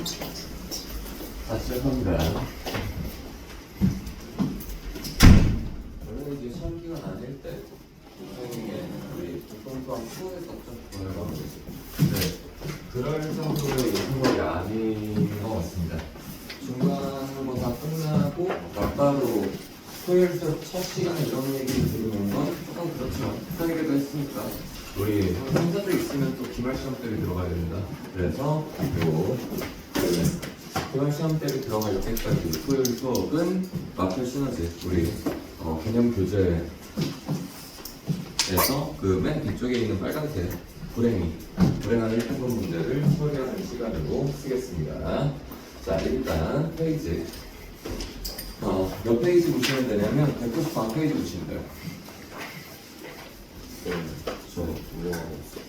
자, 시작합니다. 원래 이제 시험 기간 아닐 때 선생님의 우리 공통수학 2에서 좀 보내가고 있습니다. 네, 그럴 정도의 예술이 아닌 것 같습니다. 중간고사 끝나고 막바로 토요일 첫 시간에 이런 얘기를 들으면 건 조금 그렇죠. 편하게도 했으니까 우리 혼자들 있으면 또 기말 시험 때문에 들어가야 됩니다. 그래서 요 기말 시험 때문에 들어갈 때까지 토요일 수업은 마플 시너지 우리 개념 교재에서 그 맨 뒤쪽에 있는 빨간색 불행하는 1편분 문제를 처리하는 시간으로 쓰겠습니다. 자, 일단 페이지 몇 페이지 보시면 되냐면 194페이지 보시면 돼요. 네, 저 올라가고 있어요.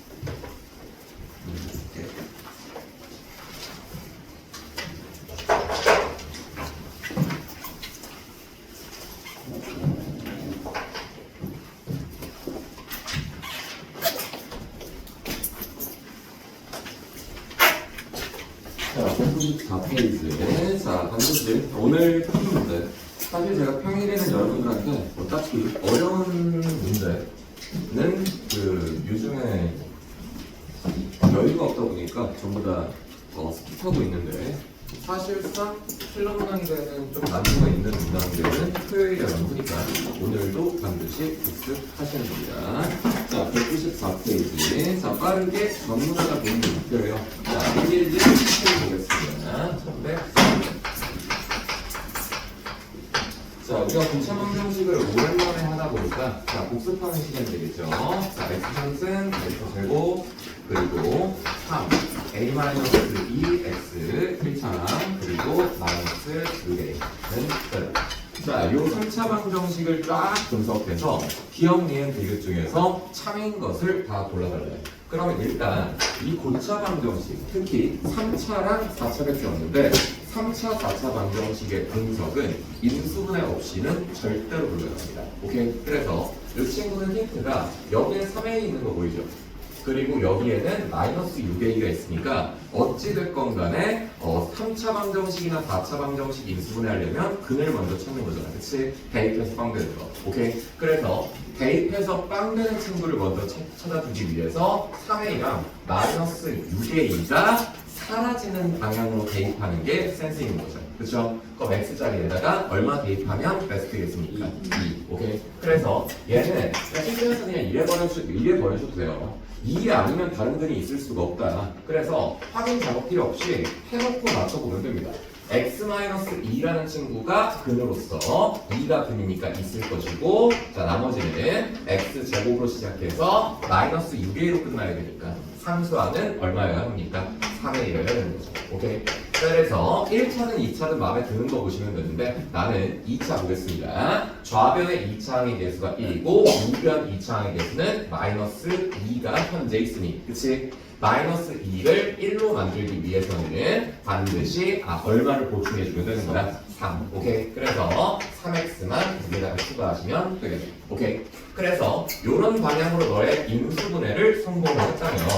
자, 194페이지. 자, 반드시 오늘 푸는 문제. 사실 제가 평일에는 여러분들한테 어차피 어려운 문제는 그 요즘에 여유가 없다 보니까 전부 다 스킵하고 있는데 사실상 필러 문항들은 좀 난이도가 있는 문항들은 토요일에 나오니까 오늘도 반드시 복습하시는 겁니다. 자, 194페이지. 자, 빠르게 전문화가 되는 목표예요. 자, 111 보겠습니다. 1100. 자, 우리가 고참 방정식을 오랜만에 하다 보니까 자, 복습하는 시간이 되겠죠. 자, x승, x제곱, 그리고 3, a-2, x, 1차항, 그리고 마이너스 2a는 끝. 자, 요 3차 방정식을 쫙 분석해서 기억, 니은, 디귿 중에서 참인 것을 다 골라달래요. 그러면 일단 이 고차 방정식, 특히 3차랑 4차밖에 없는데 3차, 4차 방정식의 분석은 인수분해 없이는 절대로 불가능합니다. 오케이? 그래서 이 친구는 힌트가 여기에 3a 있는 거 보이죠? 그리고 여기에는 마이너스 6a가 있으니까 어찌됐건 간에 3차 방정식이나 4차 방정식 인수분해 하려면 근을 먼저 찾는 거잖아. 그치? 대입해서 빵 되는 거. 오케이? 그래서 대입해서 빵 되는 친구를 먼저 찾아주기 위해서 3a랑 마이너스 6a가 사라지는 방향으로 대입하는 게 센스 있는 거죠. 그쵸? 그럼 x자리에다가 얼마 대입하면 베스트겠습니까? 2. 오케이? 그래서 얘는 실제에서 그냥 1에 버려줘도 돼요. 2이 아니면 다른 근이 있을 수가 없다. 그래서 확인 작업 필요 없이 해놓고 맞춰보면 됩니다. x-2라는 친구가 근으로서 2가 근이니까 있을 것이고, 자, 나머지는 x제곱으로 시작해서 마이너스 6a로 끝나야 되니까 상수하는 얼마여야 합니까? 3a여야 되는 거죠. 오케이? 그래서 1차든 2차든 마음에 드는 거 보시면 되는데 나는 2차 보겠습니다. 좌변의 2차항의 개수가 1이고 우변 2차항의 개수는 마이너스 2가 현재 있으니, 그치? 마이너스 2를 1로 만들기 위해서는 반드시 얼마를 보충해주면 되는 거야? 3. 오케이? 그래서 3x만 여기다가 추가하시면 되겠네. 오케이? 그래서 이런 방향으로 너의 인수분해를 성공했다면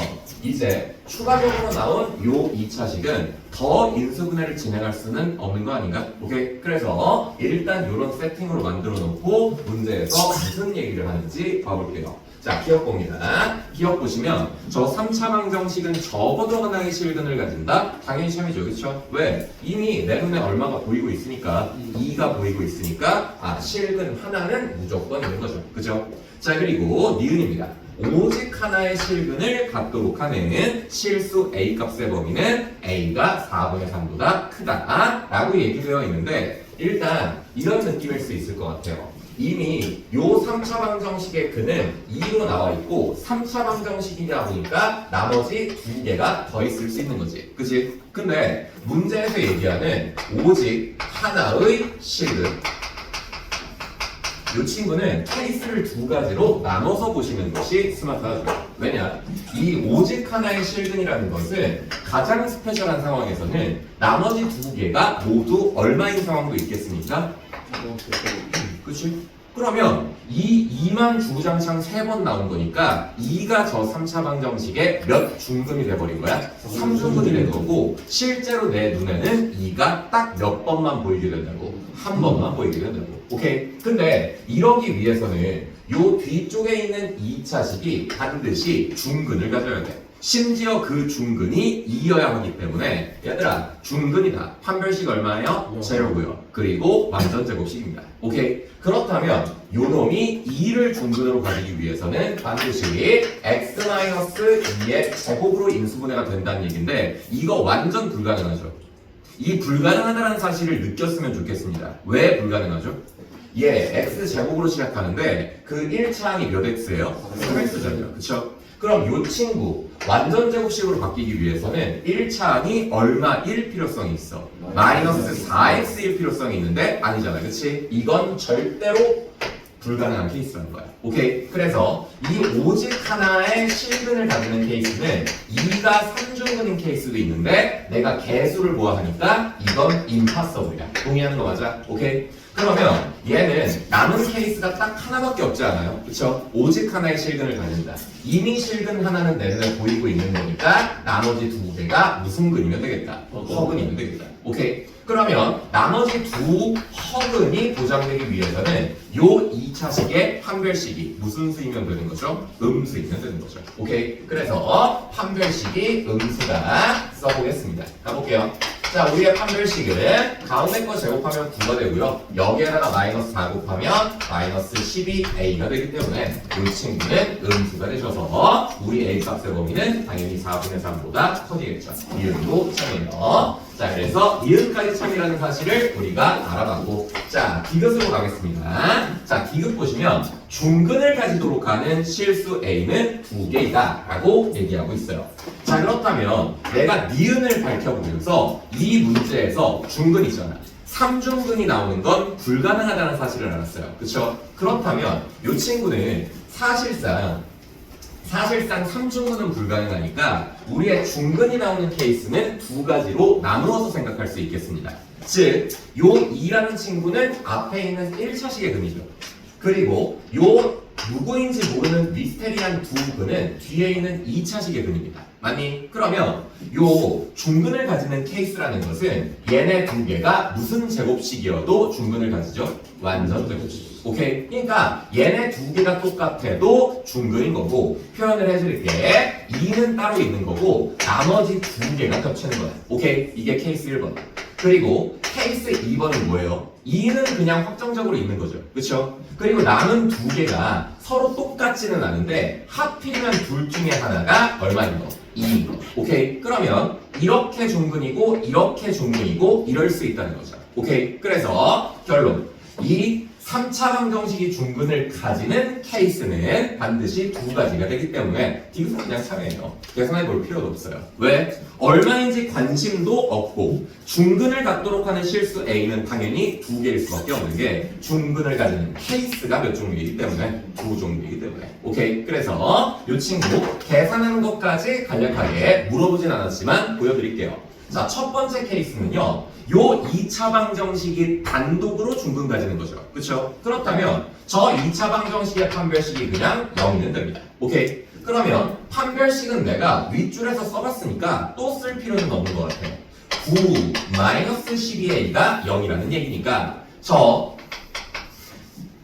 이제 추가적으로 나온 요 2차식은 더 인수분해를 진행할 수는 없는 거 아닌가? 오케이? 그래서 일단 이런 세팅으로 만들어 놓고 문제에서 무슨 얘기를 하는지 봐볼게요. 자, 기억 봅니다. 기억 보시면 저 3차 방정식은 적어도 하나의 실근을 가진다? 당연히 시험이죠. 그렇죠? 왜? 이미 내 눈에 얼마가 보이고 있으니까 2가 보이고 있으니까 실근 하나는 무조건 있는 거죠. 그죠? 자, 그리고 니은입니다. 오직 하나의 실근을 갖도록 하는 실수 A 값의 범위는 A가 4분의 3보다 크다 라고 얘기되어 있는데 일단 이런 느낌일 수 있을 것 같아요. 이미 요 3차 방정식의 근은 2로 나와 있고 3차 방정식이다 보니까 나머지 2개가 더 있을 수 있는 거지. 그치? 근데 문제에서 얘기하는 오직 하나의 실근, 이 친구는 케이스를 두 가지로 나눠서 보시는 것이 스마트하죠. 왜냐? 이 오직 하나의 실근이라는 것은 가장 스페셜한 상황에서는 나머지 두 개가 모두 얼마인 상황도 있겠습니까? 그치? 그러면 이 2만 주구장창 3번 나온 거니까 2가 저 3차 방정식의 몇 중근이 돼버린 거야? 3중근이 된 거고 실제로 내 눈에는 2가 딱 몇 번만 보이게 된다고? 한 번만 보이게 된다고. 오케이? 근데 이러기 위해서는 요 뒤쪽에 있는 2차식이 반드시 중근을 가져야 돼. 심지어 그 중근이 2여야 하기 때문에 얘들아 중근이다. 판별식 얼마예요? 제로고요. 그리고 완전 제곱식입니다. 오케이? 그렇다면 요 놈이 2를 중근으로 가지기 위해서는 반드시 x-2의 제곱으로 인수분해가 된다는 얘기인데 이거 완전 불가능하죠. 이 불가능하다는 사실을 느꼈으면 좋겠습니다. 왜 불가능하죠? 얘 x제곱으로 시작하는데 그 1차항이 몇 x예요? 3x잖아요. 그쵸? 그럼 이 친구 완전 제곱식으로 바뀌기 위해서는 1차항이 얼마일 필요성이 있어? 마이너스 4x일 필요성이 있는데 아니잖아. 그치? 이건 절대로 불가능한 케이스라는 거야. 오케이? 그래서 이 오직 하나의 실근을 갖는 케이스는 2가 3중근인 케이스도 있는데 내가 개수를 보아하니까 이건 임파서블이야. 동의하는 거 맞아? 오케이? 그러면 얘는 남은 케이스가 딱 하나밖에 없지 않아요? 그쵸? 오직 하나의 실근을 가진다. 이미 실근 하나는 내 눈에 보이고 있는 거니까 나머지 두 개가 무슨 근이면 되겠다? 허근이면 되겠다. 오케이? 그러면 나머지 두 허근이 보장되기 위해서는 요 2차식의 판별식이 무슨 수이면 되는 거죠? 음수이면 되는 거죠. 오케이? 그래서 판별식이 음수다 써보겠습니다. 가볼게요. 자, 우리의 판별식은 가운데 거 제곱하면 9가 되고요. 여기에다가 마이너스 4 곱하면 마이너스 12a가 되기 때문에 이 친구는 음수가 되셔서 우리 a 값의 범위는 당연히 4분의 3보다 커지겠죠. 이음도 참이에요. 자, 그래서 이음까지 참이라는 사실을 우리가 알아봤고, 자, 디귿으로 가겠습니다. 자, 디귿 보시면 중근을 가지도록 하는 실수 a는 2개이다 라고 얘기하고 있어요. 자, 그렇다면 내가 니은을 밝혀보면서 이 문제에서 중근 있잖아. 3중근이 나오는 건 불가능하다는 사실을 알았어요. 그쵸? 그렇다면 이 친구는 사실상 3중근은 불가능하니까 우리의 중근이 나오는 케이스는 두 가지로 나누어서 생각할 수 있겠습니다. 즉, 요 2라는 친구는 앞에 있는 1차식의 근이죠. 그리고 요 누구인지 모르는 미스테리한 두 근은 뒤에 있는 2차식의 근입니다. 맞니? 그러면 요 중근을 가지는 케이스라는 것은 얘네 두 개가 무슨 제곱식이어도 중근을 가지죠? 완전 제곱식. 오케이? 그러니까 얘네 두 개가 똑같아도 중근인 거고 표현을 해드릴게. 2는 따로 있는 거고 나머지 두 개가 겹치는 거야. 오케이? 이게 케이스 1번. 그리고 케이스 2번은 뭐예요? 2는 그냥 확정적으로 있는 거죠. 그쵸? 그리고 남은 두 개가 서로 똑같지는 않은데 하필이면 둘 중에 하나가 얼마인 거? 2인 거. 오케이? 그러면 이렇게 중근이고 이렇게 중근이고 이럴 수 있다는 거죠. 오케이? 그래서 결론. 이 3차 방정식이 중근을 가지는 케이스는 반드시 두 가지가 되기 때문에 디귿은 그냥 참여해요. 계산해 볼 필요도 없어요. 왜? 얼마인지 관심도 없고 중근을 갖도록 하는 실수 A는 당연히 두 개일 수밖에 없는 게 중근을 가지는 케이스가 몇 종류이기 때문에 두 종류이기 때문에. 오케이? 그래서 이 친구 계산하는 것까지 간략하게 물어보진 않았지만 보여드릴게요. 자, 첫 번째 케이스는요. 요 2차 방정식이 단독으로 중근 가지는 거죠. 그쵸? 그렇다면 저 2차 방정식의 판별식이 그냥 0이면 됩니다. 오케이? 그러면 판별식은 내가 윗줄에서 써봤으니까 또 쓸 필요는 없는 것 같아요. 9-12a가 0이라는 얘기니까 저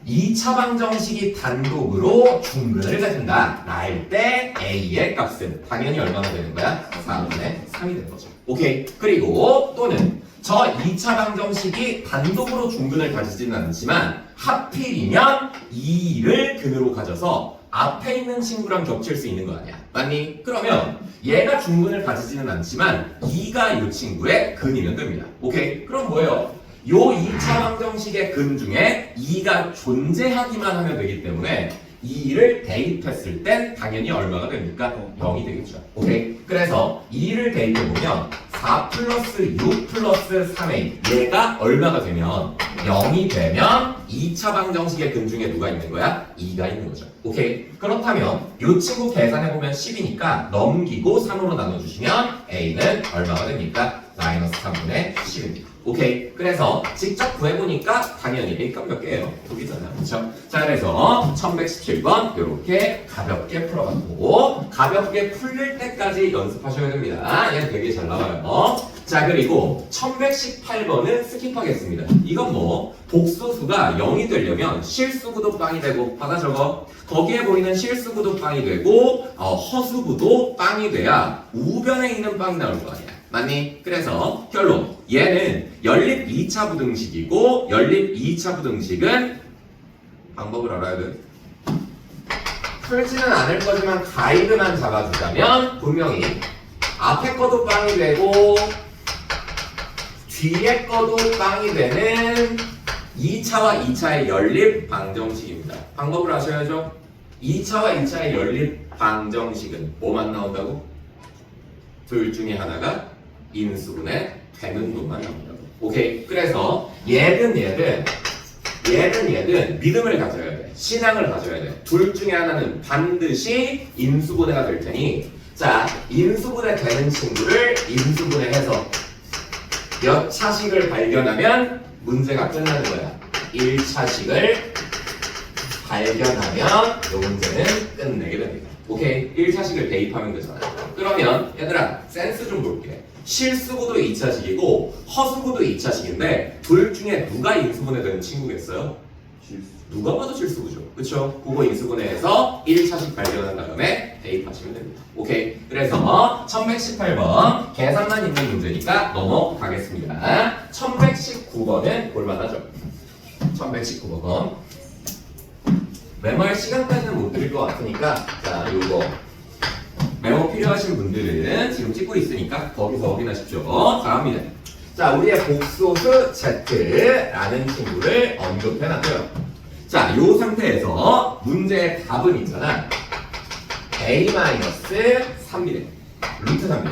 2차 방정식이 단독으로 중근을 가진다 라일 때 a의 값은 당연히 얼마나 되는 거야? 4분의 3이 되는 거죠. 오케이? 그리고 또는 저 2차 방정식이 단독으로 중근을 가지지는 않지만 하필이면 2를 근으로 가져서 앞에 있는 친구랑 겹칠 수 있는 거 아니야? 맞니? 그러면 얘가 중근을 가지지는 않지만 2가 이 친구의 근이면 됩니다. 오케이? 그럼 뭐예요? 요 2차 방정식의 근 중에 2가 존재하기만 하면 되기 때문에 2를 대입했을 땐 당연히 얼마가 됩니까? 0이 되겠죠. 오케이? 그래서 2를 대입해보면 4 플러스 6 플러스 3a 얘가 얼마가 되면 0이 되면 2차 방정식의 근 중에 누가 있는 거야? 2가 있는 거죠. 오케이? 그렇다면 이 친구 계산해보면 10이니까 넘기고 3으로 나눠주시면 a는 얼마가 됩니까? 마이너스 3분의 10입니다. 오케이. 그래서 직접 구해보니까 당연히 A값 몇 개예요? 2개잖아요. 그쵸? 자, 그래서 1117번 이렇게 가볍게 풀어봤고 가볍게 풀릴 때까지 연습하셔야 됩니다. 얘 되게 잘 나와요. 자, 그리고 1118번은 스킵하겠습니다. 이건 뭐 복소수가 0이 되려면 실수구도 빵이 되고 받아 적어. 거기에 보이는 실수구도 빵이 되고 허수구도 빵이 돼야 우변에 있는 빵이 나올 거 아니야. 맞니? 그래서 결론 얘는 연립 2차 부등식이고 연립 2차 부등식은 방법을 알아야 돼. 풀지는 않을 거지만 가이드만 잡아주자면 분명히 앞에 거도 빵이 되고 뒤에 거도 빵이 되는 2차와 2차의 연립 방정식입니다. 방법을 아셔야죠. 2차와 2차의 연립 방정식은 뭐만 나온다고? 둘 중에 하나가 인수분해 되는 놈만 나온다고. 오케이. 그래서 얘든 믿음을 가져야 돼. 신앙을 가져야 돼. 둘 중에 하나는 반드시 인수분해가 될 테니 자, 인수분해 되는 친구를 인수분해해서 몇 차식을 발견하면 문제가 끝나는 거야. 1차식을 발견하면 이 문제는 끝내게 됩니다. 오케이? 1차식을 대입하면 되잖아. 그러면 얘들아 센스 좀 볼게. 실수구도 2차식이고 허수구도 2차식인데 둘 중에 누가 인수분해 되는 친구겠어요? 누가 봐도 실수구죠. 그쵸? 그거 인수분해해서 1차식 발견한 다음에 대입하시면 됩니다. 오케이? 그래서 1118번 계산만 있는 문제니까 넘어가겠습니다. 1119번은 볼만하죠? 1119번 메모할 시간까지는 못 드릴 것 같으니까 자, 요거 메모 필요하신 분들은 지금 찍고 있으니까 거기서 확인하십시오. 자, 갑니다. 자, 우리의 복소수 Z라는 친구를 언급해놨고요. 자, 요 상태에서 문제의 답은 있잖아. A-3미래 루트 3미래.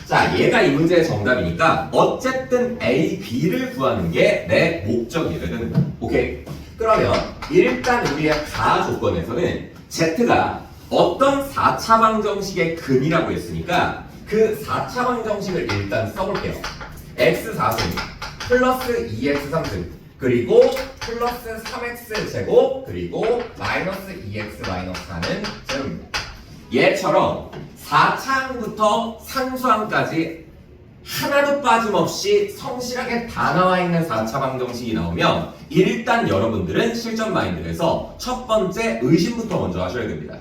자, 얘가 이 문제의 정답이니까 어쨌든 A, B를 구하는 게 내 목적이 되는 거야. 오케이? 그러면 일단 우리의 가 조건에서는 Z가 어떤 4차 방정식의 근이라고 했으니까 그 4차 방정식을 일단 써볼게요. x 4승 플러스 2x 3승 그리고 플러스 3x 제곱 그리고 마이너스 2x 마이너스 4는 제로입니다. 얘처럼 4차항부터 상수항까지 하나도 빠짐없이 성실하게 다 나와 있는 4차 방정식이 나오면 일단 여러분들은 실전 마인드에서 첫 번째 의심부터 먼저 하셔야 됩니다.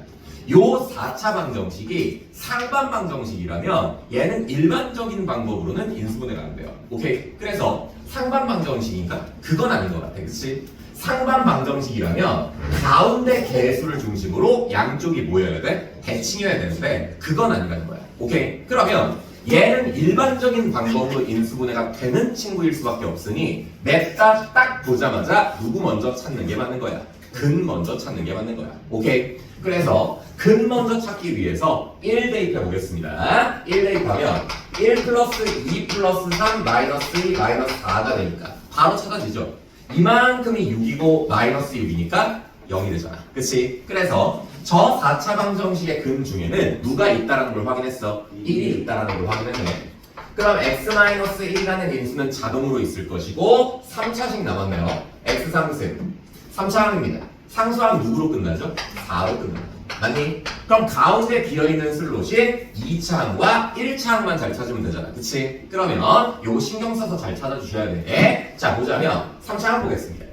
요 4차 방정식이 상반 방정식이라면 얘는 일반적인 방법으로는 인수분해가 안 돼요. 오케이? 그래서 상반 방정식이니까 그건 아닌 것 같아. 그치? 상반 방정식이라면 가운데 개수를 중심으로 양쪽이 모여야 돼? 대칭해야 되는데 그건 아니라는 거야. 오케이? 그러면 얘는 일반적인 방법으로 인수분해가 되는 친구일 수밖에 없으니 냅다 딱 보자마자 누구 먼저 찾는 게 맞는 거야. 근 먼저 찾는 게 맞는 거야. 오케이? 그래서 근 먼저 찾기 위해서 1 대입해 보겠습니다. 1 대입하면 1 플러스 2 플러스 3 마이너스 2 마이너스 4가 되니까 바로 찾아지죠. 이만큼이 6이고 마이너스 6이니까 0이 되잖아. 그치? 그래서 저 4차 방정식의 근 중에는 누가 있다라는 걸 확인했어. 1이 있다라는 걸 확인했네. 그럼 x-1이라는 인수는 자동으로 있을 것이고 3차식 남았네요. x3승 3차항입니다. 상수항 누구로 끝나죠? 4로 끝납니다. 맞니? 그럼 가운데 비어있는 슬롯인 2차항과 1차항만 잘 찾으면 되잖아. 그치? 그러면 요거 신경 써서 잘 찾아주셔야 돼. 자, 보자면 3차항 보겠습니다.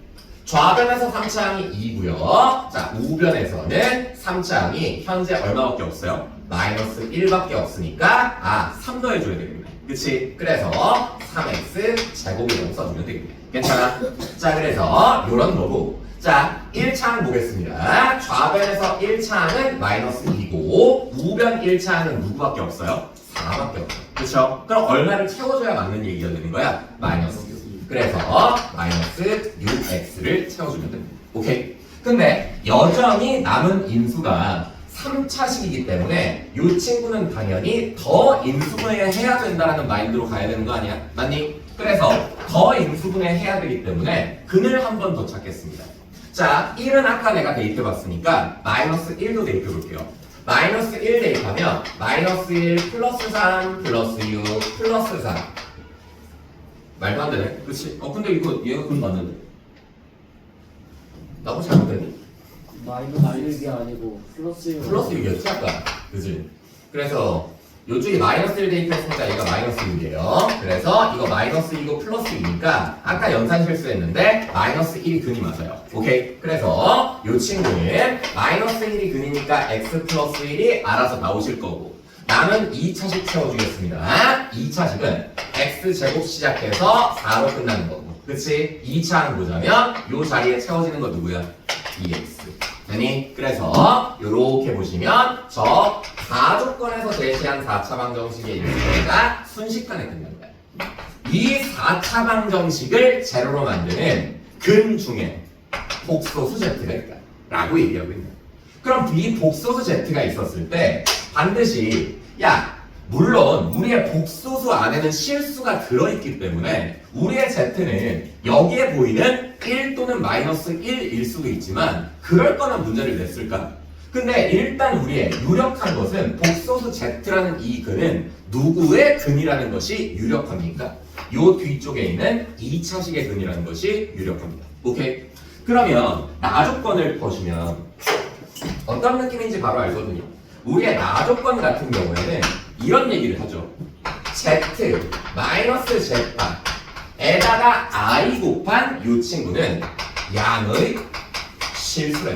좌변에서 3차항이 2고요. 자, 우변에서는 3차항이 현재 얼마밖에 없어요? 마이너스 1밖에 없으니까 3 더해줘야 되겠네. 그치? 그래서 3x 제곱이라고 써주면 되겠네. 괜찮아? 자, 그래서 요런 거고 자, 1차항 보겠습니다. 좌변에서 1차항은 마이너스 2고 우변 1차항은 누구밖에 없어요? 4밖에 없어요. 그쵸? 그럼 얼마를 채워줘야 맞는 얘기가 되는 거야? 마이너스 6. 그래서 마이너스 6x를 채워주면 됩니다. 오케이? 근데 여전히 남은 인수가 3차식이기 때문에 이 친구는 당연히 더 인수분해 해야 된다는 마인드로 가야 되는 거 아니야? 맞니? 그래서 더 인수분해 해야 되기 때문에 근을 한 번 더 찾겠습니다. 자, 1은 아까 내가 대입해봤으니까 마이너스 1도 대입해볼게요. 마이너스 1 대입하면 마이너스 1 플러스 3 플러스 6 플러스 4 말도 안 되네. 그치? 근데 이거 얘가 근 맞는데. 나도 잘못됐니? 마이너스 6이 아니고 플러스 6. 플러스 6이었지 아까. 그치? 그래서 요쪽이 마이너스 1 대입했으니까 얘가 마이너스 6이에요. 그래서 이거 마이너스 2고 플러스 2니까 아까 연산 실수했는데 마이너스 1이 근이 맞아요. 오케이? 그래서 요 친구는 마이너스 1이 근이니까 x 플러스 1이 알아서 나오실 거고 남은 2차식 채워주겠습니다. 2차식은 x제곱 시작해서 4로 끝나는 거고 그치? 2차항 보자면 요 자리에 채워지는 거 누구야? 2x 아니 그래서 요렇게 보시면 저 가조건에서 제시한 4차 방정식의 일수가 순식간에 끝납니다. 이 4차 방정식을 제로로 만드는 근 중에 복소수 z가 있다 라고 얘기하고 있는 거예요. 그럼 이 복소수 z가 있었을 때 반드시 물론 우리의 복소수 안에는 실수가 들어있기 때문에 우리의 z는 여기에 보이는 1 또는 마이너스 1일 수도 있지만 그럴 거면 문제를 냈을까? 근데 일단 우리의 유력한 것은 복소수 z라는 이 근은 누구의 근이라는 것이 유력합니까? 요 뒤쪽에 있는 2차식의 근이라는 것이 유력합니다. 오케이? 그러면 나조건을 보시면 어떤 느낌인지 바로 알거든요. 우리의 나조건 같은 경우에는 이런 얘기를 하죠. z 마이너스 z에다가 i 곱한 이 친구는 양의 실수래.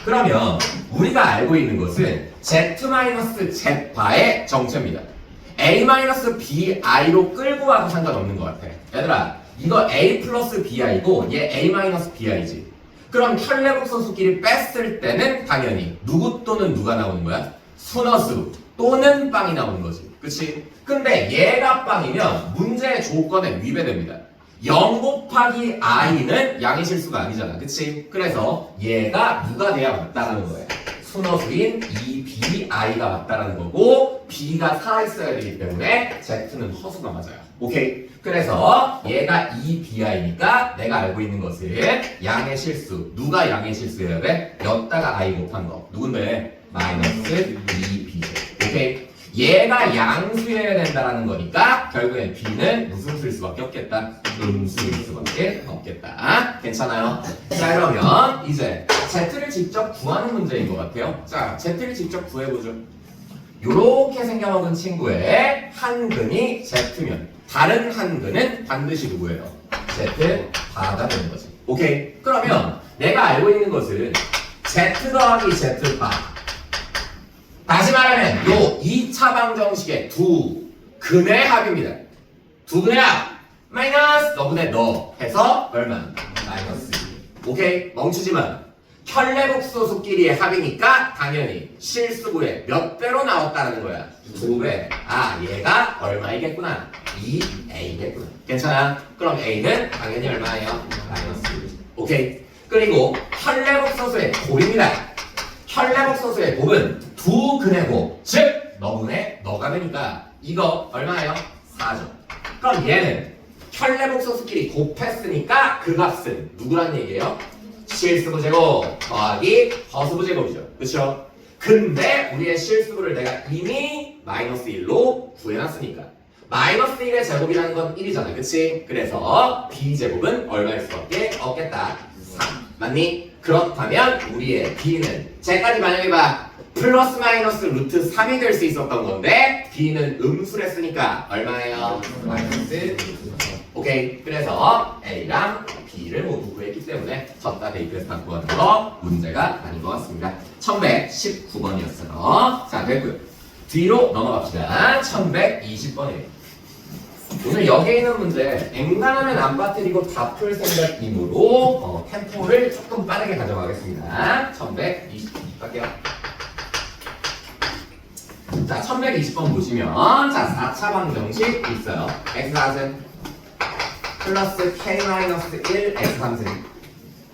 그러면 우리가 알고 있는 것은 z 마이너스 z바의 정체입니다. a 마이너스 bi로 끌고 와도 상관없는 것 같아. 얘들아 이거 a 플러스 bi고 얘 a 마이너스 bi지. 그럼 혈내복소수끼리 뺐을 때는 당연히 누구 또는 누가 나오는 거야? 순허수 또는 빵이 나오는 거지. 그치? 근데 얘가 빵이면 문제의 조건에 위배됩니다. 0 곱하기 i는 양의 실수가 아니잖아. 그치? 그래서 얘가 누가 돼야 맞다라는 거예요. 순허수인 2bi가 맞다라는 거고 b가 살아있어야 되기 때문에 z는 허수가 맞아요. 오케이? 그래서 얘가 2bi니까 내가 알고 있는 것은 양의 실수. 누가 양의 실수여야 돼? 였다가 i 곱한 거. 누군데? 마이너스 2bj. 오케이? 얘가 양수여야 된다라는 거니까 결국엔 b는 무슨 수일 수밖에 없겠다? 음수일 수밖에 없겠다. 괜찮아요? 자 그러면 이제 z를 직접 구하는 문제인 것 같아요. 자 z를 직접 구해보죠. 요렇게 생겨먹은 친구의 한 근이 z면 다른 한 근은 반드시 누구예요? z바가 되는 거지. 오케이? 그러면 내가 알고 있는 것은 z 더하기 z바. 다시 말하면 요 2차 방정식의 두 근의 합입니다. 두 근의 합 마이너스 너분의 너 해서 얼마? 마이너스 2. 오케이? 멈추지만 혈내복소수끼리의 합이니까 당연히 실수구에 몇 배로 나왔다는 거야? 2배. 얘가 얼마이겠구나? 2a겠구나. 괜찮아? 그럼 a는 당연히 얼마예요? 마이너스 1. 오케이? 그리고 혈내복소수의 곱입니다. 혈내복소수의 곱은 두 근의 곱, 즉 너분의 너가 되니까 이거 얼마예요? 4죠. 그럼 얘는 혈내복소수끼리 곱했으니까 그 값은 누구란 얘기예요? 실수부 제곱 더하기 허수부 제곱이죠. 그쵸? 근데 우리의 실수부를 내가 이미 마이너스 1로 구해놨으니까 마이너스 1의 제곱이라는 건 1이잖아. 그치? 그래서 b제곱은 얼마일 수밖에 없겠다. 3. 맞니? 그렇다면 우리의 b는 쟤까지 만약에 봐 플러스 마이너스 루트 3이 될 수 있었던 건데 b는 음수랬으니까 얼마예요? 마이너스 오케이. 그래서 a랑 b를 모두 구했기 때문에 졌다 대입해서 다 구하는 거 문제가 아닌 것 같습니다. 1119번이었어요. 자 됐고요. 뒤로 넘어갑시다. 1120번이에요. 오늘 여기에 있는 문제 앵간하면 안 빠뜨리고 다 풀 생각이므로 템포를 조금 빠르게 가져가겠습니다. 1120 갈게요. 자 1120번 보시면 자 4차 방정식 있어요. x4승 플러스 k-1 x3승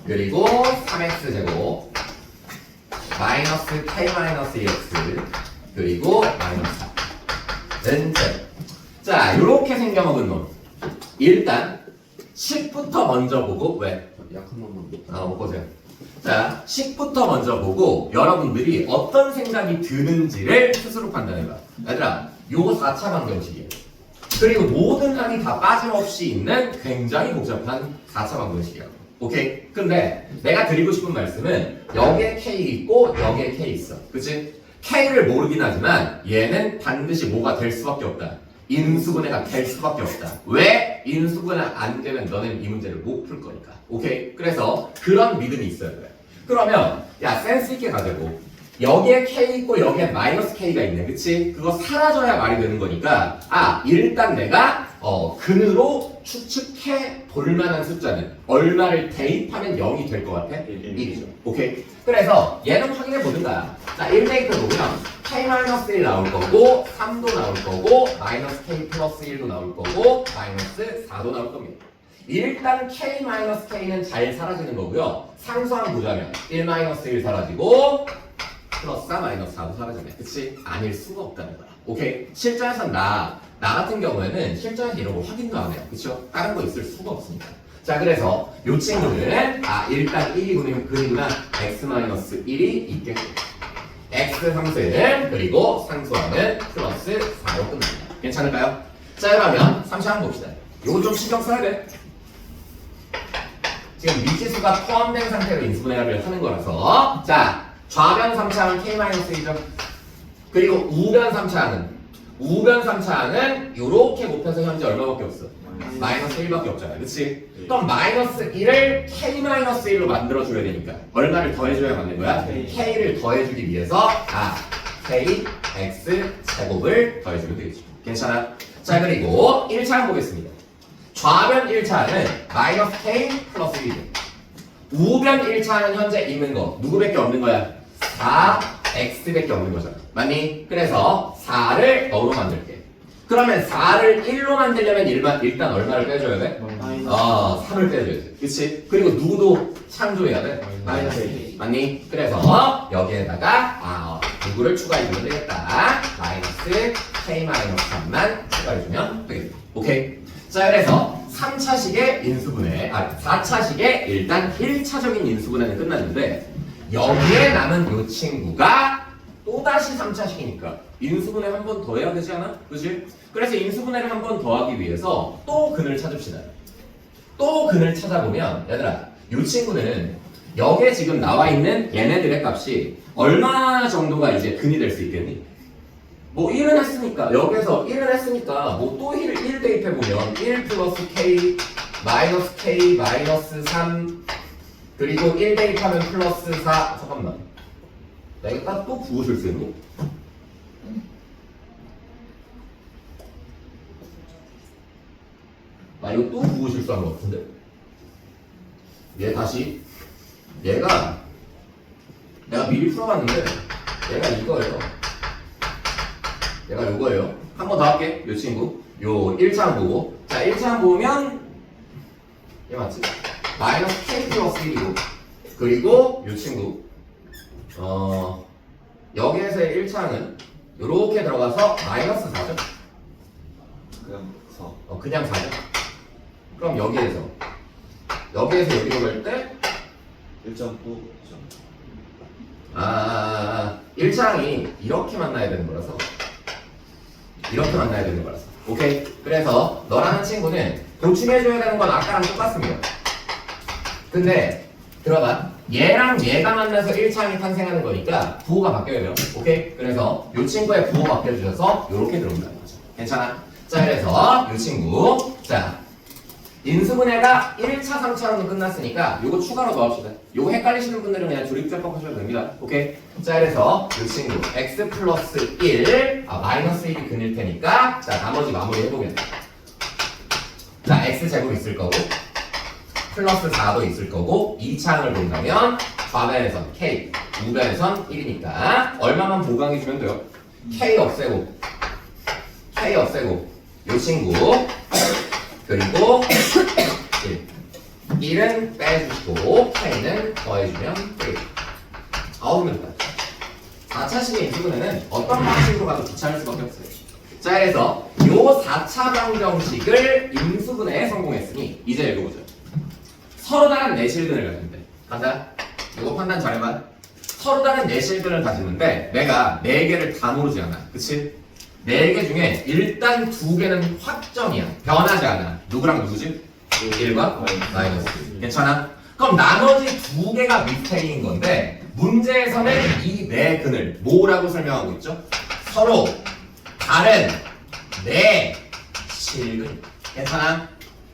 그리고 3x제곱 마이너스 k-2x 그리고 마이너스 4는 z. 자, 요렇게 생겨먹은 놈. 일단 10부터 먼저 보고 왜? 약한 놈만. 보세요. 자, 10부터 먼저 보고 여러분들이 어떤 생각이 드는지를 스스로 판단해봐. 얘들아, 요거 4차 방정식이에요. 그리고 모든 항이 다 빠짐없이 있는 굉장히 복잡한 4차 방정식이야. 오케이? 근데 내가 드리고 싶은 말씀은 여기에 K 있고 여기에 K 있어. 그치? K를 모르긴 하지만 얘는 반드시 뭐가 될 수밖에 없다. 인수분해가 될 수밖에 없다. 왜? 인수분해가 안 되면 너는 이 문제를 못 풀 거니까. 오케이? 그래서 그런 믿음이 있어야 돼. 그러면 야 센스 있게 가자고. 여기에 K 있고 여기에 마이너스 K가 있네. 그치? 그거 사라져야 말이 되는 거니까 일단 내가 근으로 추측해 볼 만한 숫자는 얼마를 대입하면 0이 될 것 같아? 1이죠. 오케이? 그래서 얘는 확인해 보든가. 자, 1 데이터 놓으면 K-1 나올 거고 3도 나올 거고 마이너스 K 플러스 1도 나올 거고 마이너스 4도 나올 겁니다. 일단 K-K는 잘 사라지는 거고요. 상수항 보자면 1-1 사라지고 플러스 4 마이너스 4도 사라지네. 그치? 아닐 수가 없다는 거야. 오케이? 실전에선 나 같은 경우에는 실전에서 이런 거 확인도 안 해요. 그쵸? 다른 거 있을 수가 없으니까. 자, 그래서 요 친구는 일단 1이 그리구나. x-1이 있겠고 x 상수는 그리고 상수항은 플러스 4로 끝납니다. 괜찮을까요? 자, 그러면 3차 한번 봅시다. 요거 좀 신경 써야 돼. 지금 미지수가 포함된 상태로 인수분해를 하는 거라서 자, 좌변 3차항은 K-1이죠. 그리고 우변 3차항은 요렇게 곱해서 현재 얼마밖에 없어? 마이너스 1밖에 없잖아. 그치? 그럼 마이너스 1을 K-1로 만들어줘야 되니까 얼마를 더해줘야 맞는 거야? K를 더해주기 위해서 K, X 제곱을 더해주면 되겠지. 괜찮아? 자, 그리고 1차항 보겠습니다. 좌변 1차항은 마이너스 K 플러스 1이죠. 우변 1차는 현재 있는 거 누구밖에 없는 거야? 4x밖에 없는 거잖아. 맞니? 그래서 4를 어로 만들게. 그러면 4를 1로 만들려면 일단 얼마를 빼줘야 돼? 3을 빼줘야지. 그치? 그리고 누구도 창조해야 돼? 마이너스 1. 맞니? 그래서 여기에다가 누구를 추가해주면 되겠다. 마이너스 k-3만 추가해주면 되겠다. 오케이? 자, 그래서 3차식의 인수분해, 4차식의 일단 1차적인 인수분해는 끝났는데 여기에 남은 이 친구가 또다시 3차식이니까 인수분해 한 번 더 해야 되지 않아? 그치? 그래서 인수분해를 한 번 더 하기 위해서 또 근을 찾읍시다. 또 근을 찾아보면 얘들아 이 친구는 여기에 지금 나와 있는 얘네들의 값이 얼마 정도가 이제 근이 될 수 있겠니? 뭐 1은 했으니까 여기에서 1은 했으니까 뭐 또 1 대입해보면 1 플러스 K 마이너스 K 마이너스 3 그리고 1 대입하면 플러스 4 잠깐만 내가 또 부호실 수 있니? 나 이거 또 부호 실수한 것 같은데 얘 다시 얘가 내가 미리 풀어봤는데 얘가 이거예요. 얘가 요거예요. 한 번 더 할게. 요 친구 요 1차항 보고 자 1차항 보면 얘 맞지? 마이너스 K 플러스 1이고 그리고 요 친구 여기에서의 1차항은 요렇게 들어가서 마이너스 4죠? 그냥 4. 그냥 4죠? 그럼 여기에서 여기로 갈 때 1.9. 1차항이 이렇게 만나야 되는 거라서 오케이? 그래서 너라는 친구는 보충해줘야 되는 건 아까랑 똑같습니다. 근데 들어봐 얘랑 얘가 만나서 1차항이 탄생하는 거니까 부호가 바뀌어야 돼요. 오케이? 그래서 이 친구의 부호 바뀌어주셔서 이렇게 들어온다는 거죠. 괜찮아? 자, 그래서 이 친구 자 인수분해가 1차, 3차로는 끝났으니까 요거 추가로 넣읍시다. 요거 헷갈리시는 분들은 그냥 조립제법 하셔도 됩니다. 오케이? 자, 그래서 이 친구 x 플러스 1 마이너스 1이 근일 테니까 자 나머지 마무리 해보겠다. 자 x 제곱 있을 거고 플러스 4도 있을 거고 2차항을 본다면 좌변에선 k 우변에선 1이니까 얼마만 보강해주면 돼요? k 없애고 요 친구 그리고 1은 빼주시고 K는 더해주면 되겠다. 9명 다 4차식의 인수분해는 어떤 방식으로 가도 귀찮을 수밖에 없어요. 자, 그래서 요 4차 방정식을 인수분해에 성공했으니 이제 읽어보죠. 서로 다른 내실근을 가지는데 간다. 이거 판단 잘해봐. 서로 다른 내실근을 가지는데 내가 4개를 다 모르지 않아. 그치? 4개 중에 일단 2개는 확정이야. 변하지 않아. 누구랑 누구지? 1과 마이너스 1. 괜찮아? 그럼 나머지 2개가 밑에인 건데 문제에서는 이 네 근을 뭐라고 설명하고 있죠? 서로 다른 네 실근. 괜찮아?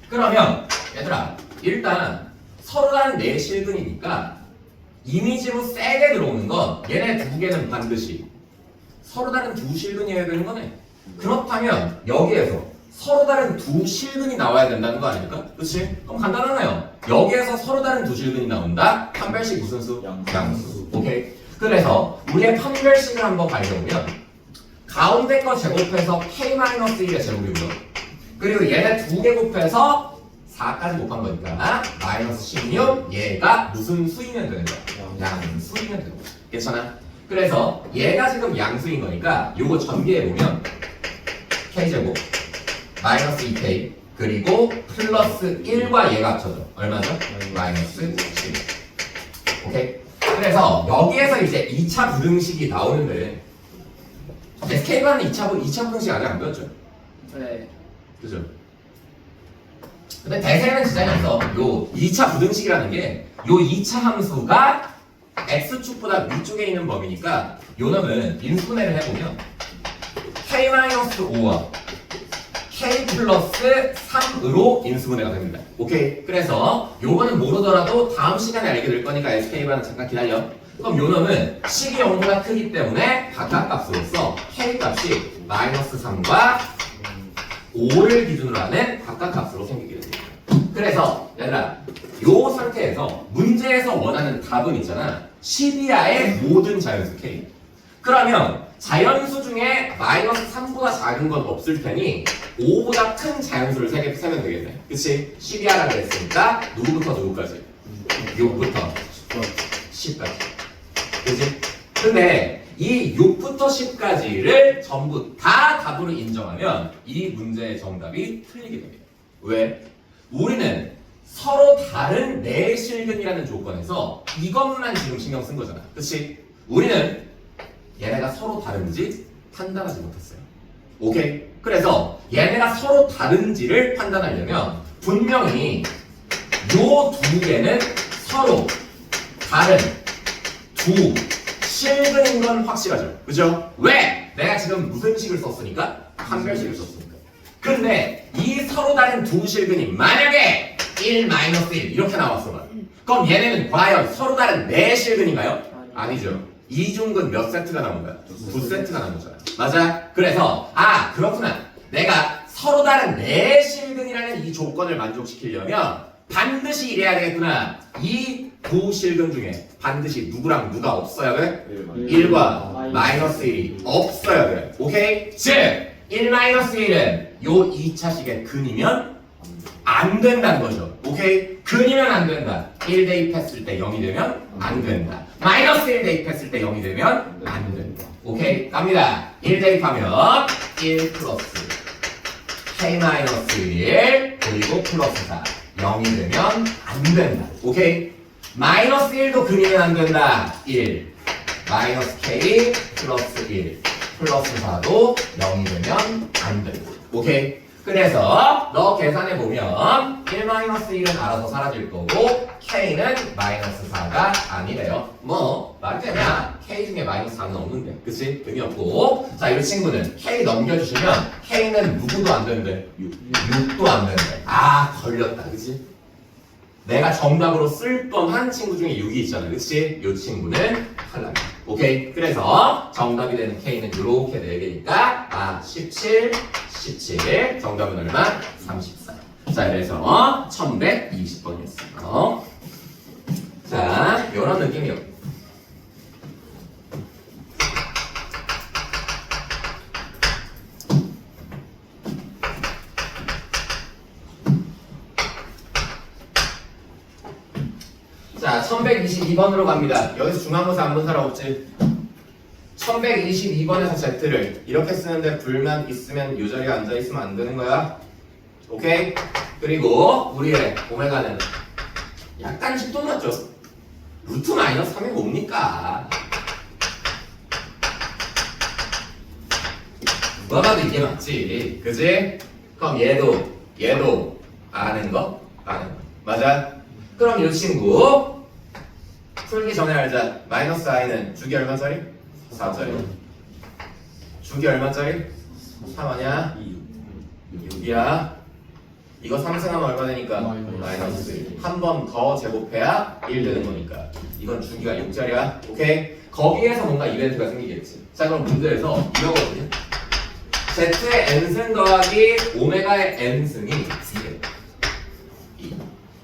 그러면 얘들아 일단 서로 다른 네 실근이니까 이미지로 세게 들어오는 건 얘네 2개는 반드시 서로 다른 2실근이어야 되는 거네. 그렇다면 여기에서 서로 다른 2실근이 나와야 된다는 거 아닙니까? 그치? 그럼 간단하네요. 여기에서 서로 다른 2실근이 나온다? 판별식 무슨 수? 양수. 오케이. 그래서 우리의 판별식을 한번 밝혀보면 가운데 거 제곱해서 k-1의 제곱이고요. 그리고 얘네 2개 곱해서 4까지 곱한 거니까 마이너스 16 얘가 무슨 수이면 되는 거야? 양수이면 되는 거야. 괜찮아? 그래서 얘가 지금 양수인 거니까 요거 전개해보면 k제곱 마이너스 2k 그리고 플러스 1과 얘가 합쳐져. 얼마죠? 마이너스 11. 오케이? 그래서 여기에서 이제 2차 부등식이 나오는데 SK반은 2차 부등식 아직 안 배웠죠? 네. 그죠? 근데 대세는 지장이 없어. 요 2차 부등식이라는 게 요 2차 함수가 x축보다 위쪽에 있는 범위니까 요 놈은 인수분해를 해보면 k-5와 k 플러스 3으로 인수분해가 됩니다. 오케이? 그래서 요거는 모르더라도 다음 시간에 알게 될 거니까 SK반은 잠깐 기다려. 그럼 요 놈은 식이 0보다 크기 때문에 각각값으로서 k 값이 마이너스 3과 5를 기준으로 하는 각각값으로 생기게 됩니다. 그래서 얘들아 요 상태에서 문제에서 원하는 답은 있잖아. 12하의 모든 자연수 k. 그러면 자연수 중에 마이너스 3보다 작은 건 없을 테니 5보다 큰 자연수를 세면 되겠네. 그치? 12하라 그랬으니까 누구부터 누구까지? 6부터 10까지. 그치? 근데 이 6부터 10까지를 전부 다 답으로 인정하면 이 문제의 정답이 틀리게 됩니다. 왜? 우리는 서로 다른 내실근이라는 조건에서 이것만 지금 신경 쓴 거잖아. 그치? 우리는 얘네가 서로 다른지 판단하지 못했어요. 오케이? 그래서 얘네가 서로 다른지를 판단하려면 분명히 요 2개는 서로 다른 2 실근인 건 확실하죠. 그죠? 왜? 내가 지금 무슨 식을 썼으니까? 판별식을 썼으니까. 근데 이 서로 다른 2 실근이 만약에 1, 1 이렇게 나왔어 봐. 그럼 얘네는 과연 서로 다른 4 실근인가요? 아니죠. 이중근 몇 세트가 나온 거야? 2세트가 나온 거잖아. 맞아? 그래서 그렇구나. 내가 서로 다른 4실근이라는 이 조건을 만족시키려면 반드시 이래야 되겠구나. 이 2실근 중에 반드시 누구랑 누가 없어야 돼? 1과 마이너스 1이 없어야 돼. 오케이? 즉 1 마이너스 1은 요 2차식의 근이면 안 된다는 거죠. 오케이? 근이면 안 된다. 1 대입했을 때 0이 되면 안 된다. 마이너스 1 대입했을 때 0이 되면 안 된다. 오케이? 갑니다. 1 대입하면 1 플러스 k 마이너스 1 그리고 플러스 4 0이 되면 안 된다. 오케이? 마이너스 1도 근이면 안 된다. 1 마이너스 k 플러스 1 플러스 4도 0이 되면 안 된다. 오케이? 그래서 너 계산해 보면 1-1은 알아서 사라질 거고 k는 마이너스 4가 아니래요. 뭐 말되면 k 중에 마이너스 4는 없는데, 그치? 의미 없고. 자, 이 친구는 k 넘겨주시면 k는 누구도 안 된대. 6도 안 된대. 걸렸다, 그치? 내가 정답으로 쓸 뻔한 친구 중에 6이 있잖아, 그치? 이 친구는 탈락이야. 오케이? 그래서 정답이 되는 k는 이렇게 4개니까 17 정답은 얼마? 34. 자, 그래서 1120번이었어요. 자, 이런 느낌이요. 자, 1122번으로 갑니다. 여기서 중간고사 안 본 사람 없지? 1122번에서 Z를 이렇게 쓰는데 불만 있으면 이 자리에 앉아있으면 안 되는 거야. 오케이? 그리고 우리의 오메가는 약간씩 또 났죠? 루트 마이너스 3이 뭡니까? 뭐가도 이게 맞지. 그지? 그럼 얘도 아는 거? 맞아? 그럼 이 친구 풀기 전에 알자. 마이너스 i는 주기 얼마짜리? 4짜리. 주기 얼마짜리? 3 아냐? 6이야. 이거 상승하면 얼마 되니까? 마이너스 1. 한 번 더 제곱해야 1 되는 거니까. 이건 주기가 6짜리야. 오케이? 거기에서 뭔가 이벤트가 생기겠지. 자, 그럼 문제에서 이거거든요. Z의 n승 더하기 오메가의 n승이 2.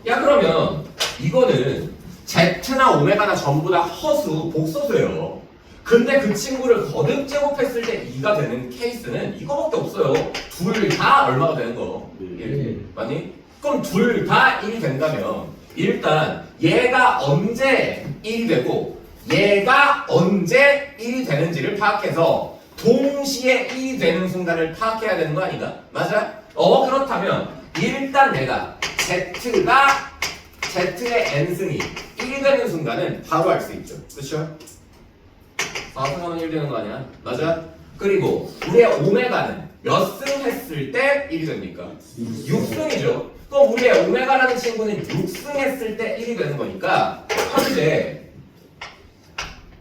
야, 그러면 이거는 Z나 오메가나 전부 다 허수, 복소수예요. 근데 그 친구를 거듭 제곱했을 때 2가 되는 케이스는 이거밖에 없어요. 둘 다 얼마가 되는 거? 1. 맞니? 그럼 둘 다 1이 된다면 일단 얘가 언제 1이 되고 얘가 언제 1이 되는지를 파악해서 동시에 1이 되는 순간을 파악해야 되는 거 아닌가? 맞아? 그렇다면 일단 내가 Z의 n승이 1이 되는 순간은 바로 알 수 있죠. 그렇죠? 4승하면 1 되는 거 아니야? 맞아? 그리고 우리의 오메가는 몇 승 했을 때 1이 됩니까? 6승이죠. 그럼 우리의 오메가라는 친구는 6승 했을 때 1이 되는 거니까 현재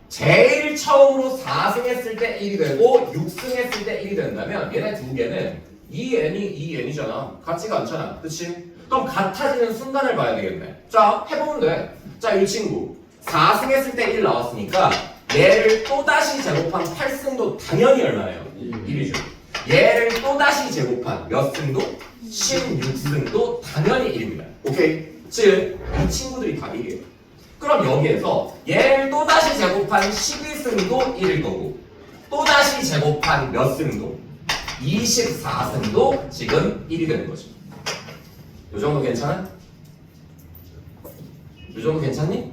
제일 처음으로 4승 했을 때 1이 되고 6승 했을 때 1이 된다면 얘네 두 개는 2n이 2n이잖아. 같지가 않잖아. 그치? 그럼 같아지는 순간을 봐야 되겠네. 자, 해보면 돼. 자, 이 친구 4승 했을 때 1 나왔으니까 얘를 또다시 제곱한 8승도 당연히 얼마예요? 1이죠. 얘를 또다시 제곱한 몇 승도? 16승도 당연히 1입니다. 오케이? 즉, 이 친구들이 다 1이에요. 그럼 여기에서 얘를 또다시 제곱한 12승도 1일 거고 또다시 제곱한 몇 승도? 24승도 지금 1이 되는 거죠. 요 정도 괜찮아? 요 정도 괜찮니?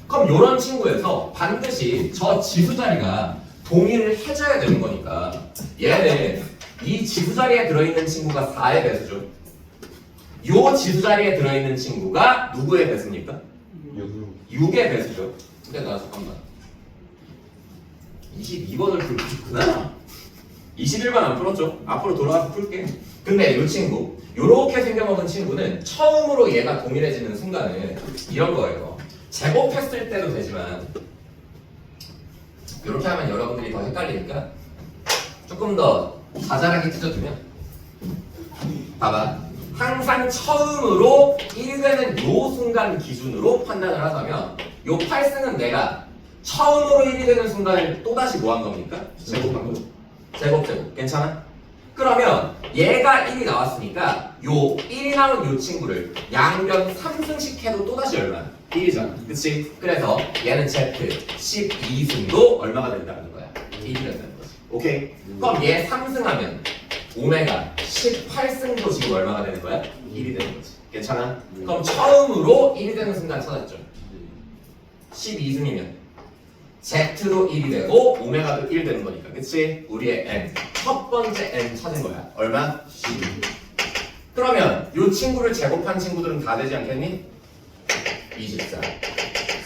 그럼 요런 친구에서 반드시 저 지수 자리가 동의를 해줘야 되는 거니까 얘는 이 지수 자리에 들어있는 친구가 4의 배수죠. 요 지수 자리에 들어있는 친구가 누구의 배수입니까? 6의 배수죠. 근데 나 잠깐만 22번을 풀고 있구나. 21번 안 풀었죠? 앞으로 돌아가서 풀게. 근데 이 친구 요렇게 생겨먹은 친구는 처음으로 얘가 동일해지는 순간은 이런 거예요. 제곱했을 때도 되지만 이렇게 하면 여러분들이 더 헷갈리니까 조금 더 자잘하게 찢어주면 봐봐. 항상 처음으로 1이 되는 요 순간 기준으로 판단을 하자면 요 8승은 내가 처음으로 1이 되는 순간을 또다시 뭐 한 겁니까? 제곱한 거죠. 제곱. 괜찮아? 그러면 얘가 1이 나왔으니까 요 1이 나온 요 친구를 양변 3승씩 해도 또다시 얼마야? 1이잖아. 그치? 그래서 얘는 Z 12승도 얼마가 된다는 거야? 1이 된다는 거지. 오케이? 그럼 얘 3승하면 오메가 18승도 지금 얼마가 되는 거야? 1이 되는 거지. 괜찮아? 그럼 처음으로 1이 되는 순간 찾았죠. 12승이면 Z도 1이 되고 오메가도 1 되는 거니까. 그치? 우리의 N 첫 번째 N 찾은 거야. 얼마? 12. 그러면 이 친구를 제곱한 친구들은 다 되지 않겠니? 24,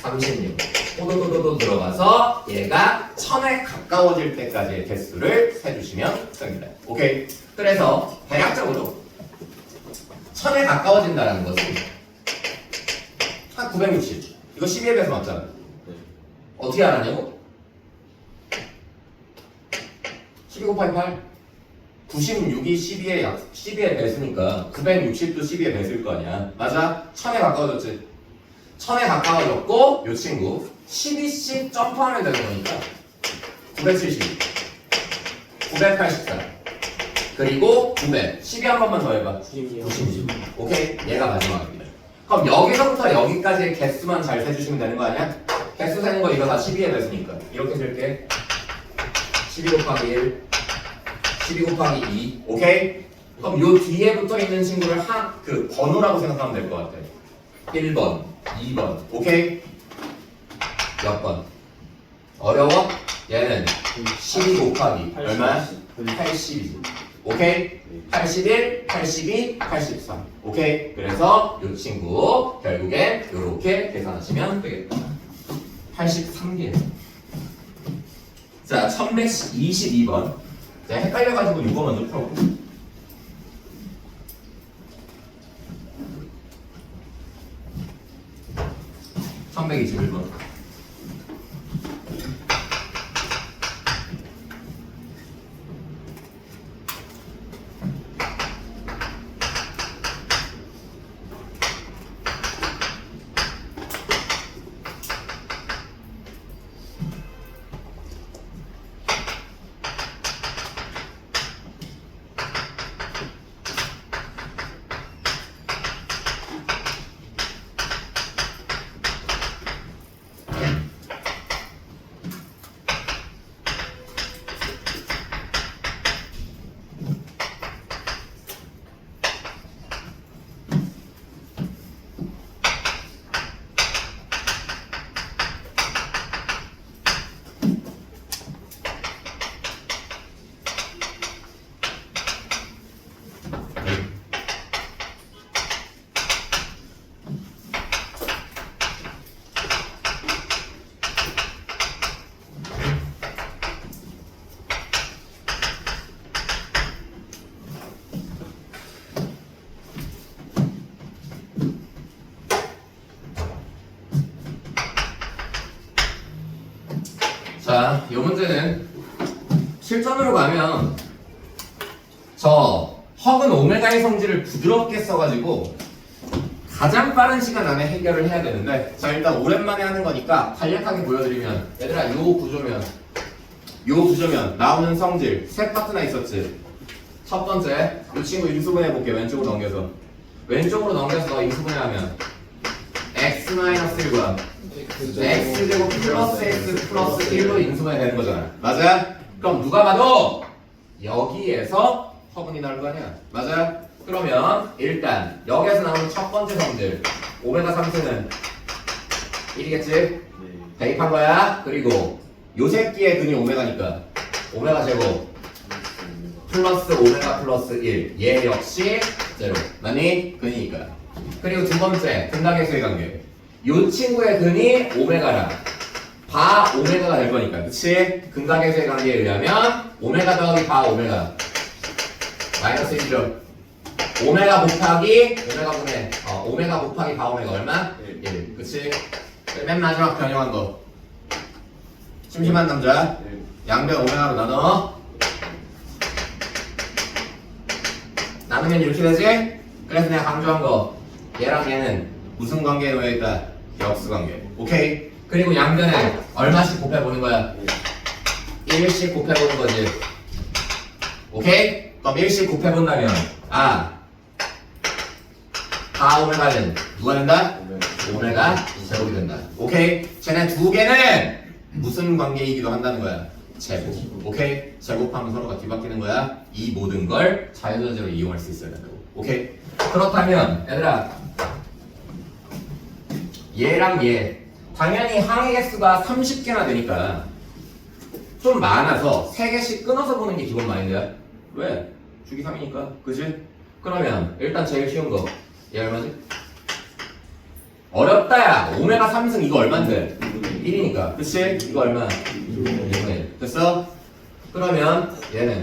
36 호도도도도 들어가서 얘가 1000에 가까워질 때까지의 개수를 세주시면 됩니다. 오케이? 그래서 대략적으로 1000에 가까워진다는 것은 한 960. 이거 12의 배수 맞잖아. 어떻게 알았냐고? 12 곱하기 8 96이 12의 배수니까 960도 12의 배수일 거 아니야. 맞아? 1000에 가까워졌지. 1000에 가까워졌고 이 친구 12씩 점프하면 되는 거니까 970 984 그리고 900 12 한 번만 더 해봐. 96 오케이? 얘가 마지막입니다. 그럼 여기서부터 여기까지의 개수만 잘 세주시면 되는 거 아니야? 개수 세는 거 이거 다 12의 배수니까 이렇게 쓸게. 12 곱하기 1 12 곱하기 2 오케이? 그럼 요 뒤에 붙어 있는 친구를 그 번호라고 생각하면 될 것 같아. 1번 2번 오케이? 몇 번? 어려워? 얘는 12 곱하기 얼마야? 80이지. 오케이? 81, 82, 83 오케이? 그래서 이 친구 결국엔 이렇게 계산하시면 되겠다. 83개. 자, 1122번 자, 헷갈려가지고 이거 먼저 풀어볼게. (1121번) 자, 이 문제는 실전으로 가면 저 허근 오메가의 성질을 부드럽게 써가지고 가장 빠른 시간 안에 해결을 해야 되는데, 자 일단 오랜만에 하는 거니까 간략하게 보여드리면, 얘들아 요 구조면 나오는 성질 세 파트나 있었지. 첫 번째 이 친구 인수분해 볼게. 왼쪽으로 넘겨서 너 인수분해 하면 x-1과 x제곱 플러스 x 플러스 1로 인수분해 되는 거잖아. 맞아? 그럼 누가 봐도 여기에서 허분이 나올 거 아니야. 맞아? 그러면 일단 여기에서 나오는 첫 번째 성질 오메가 3세는 1이겠지? 대입한 거야. 그리고 요 새끼의 근이 오메가니까 오메가 제곱 플러스 오메가 플러스 1, 얘 역시 제로. 맞니? 근이니까. 그리고 두 번째 근각계수의 관계, 요 친구의 근이 오메가라 바 오메가가 될 거니까, 그치? 근각계수의 관계에 의하면 오메가 더하기 바 오메가 마이너스 1이죠. 오메가 곱하기 오메가 곱하기 바 오메가 얼마? 1. 그치? 맨 마지막 변형한 거, 심심한 남자 양변 오메가로 나누면 이렇게 되지? 그래서 내가 강조한 거, 얘랑 얘는 무슨 관계에 놓여 있다? 역수 관계. 오케이? 그리고 양변에 얼마씩 곱해보는 거야? 1씩 곱해보는 거지. 오케이? 그럼 1씩 곱해본다면 바 오메가는 누가 된다? 오메가 제곱이 된다. 오케이? 쟤네 두 개는 무슨 관계이기도 한다는 거야? 제곱. 오케이? 제곱하면 서로가 뒤바뀌는 거야. 이 모든 걸 자유자재로 이용할 수 있어야 된다고. 오케이? 그렇다면 얘들아, 얘랑 얘 당연히 항의 개수가 30개나 되니까 좀 많아서 3개씩 끊어서 보는 게 기본 마인드야. 왜? 주기 3이니까. 그지? 그러면 일단 제일 쉬운 거, 얘 얼마지? 어렵다 야. 오메가 3승 이거 얼만데? 1이니까. 그치? 이거 얼마? 2분의 1. 됐어? 그러면 얘는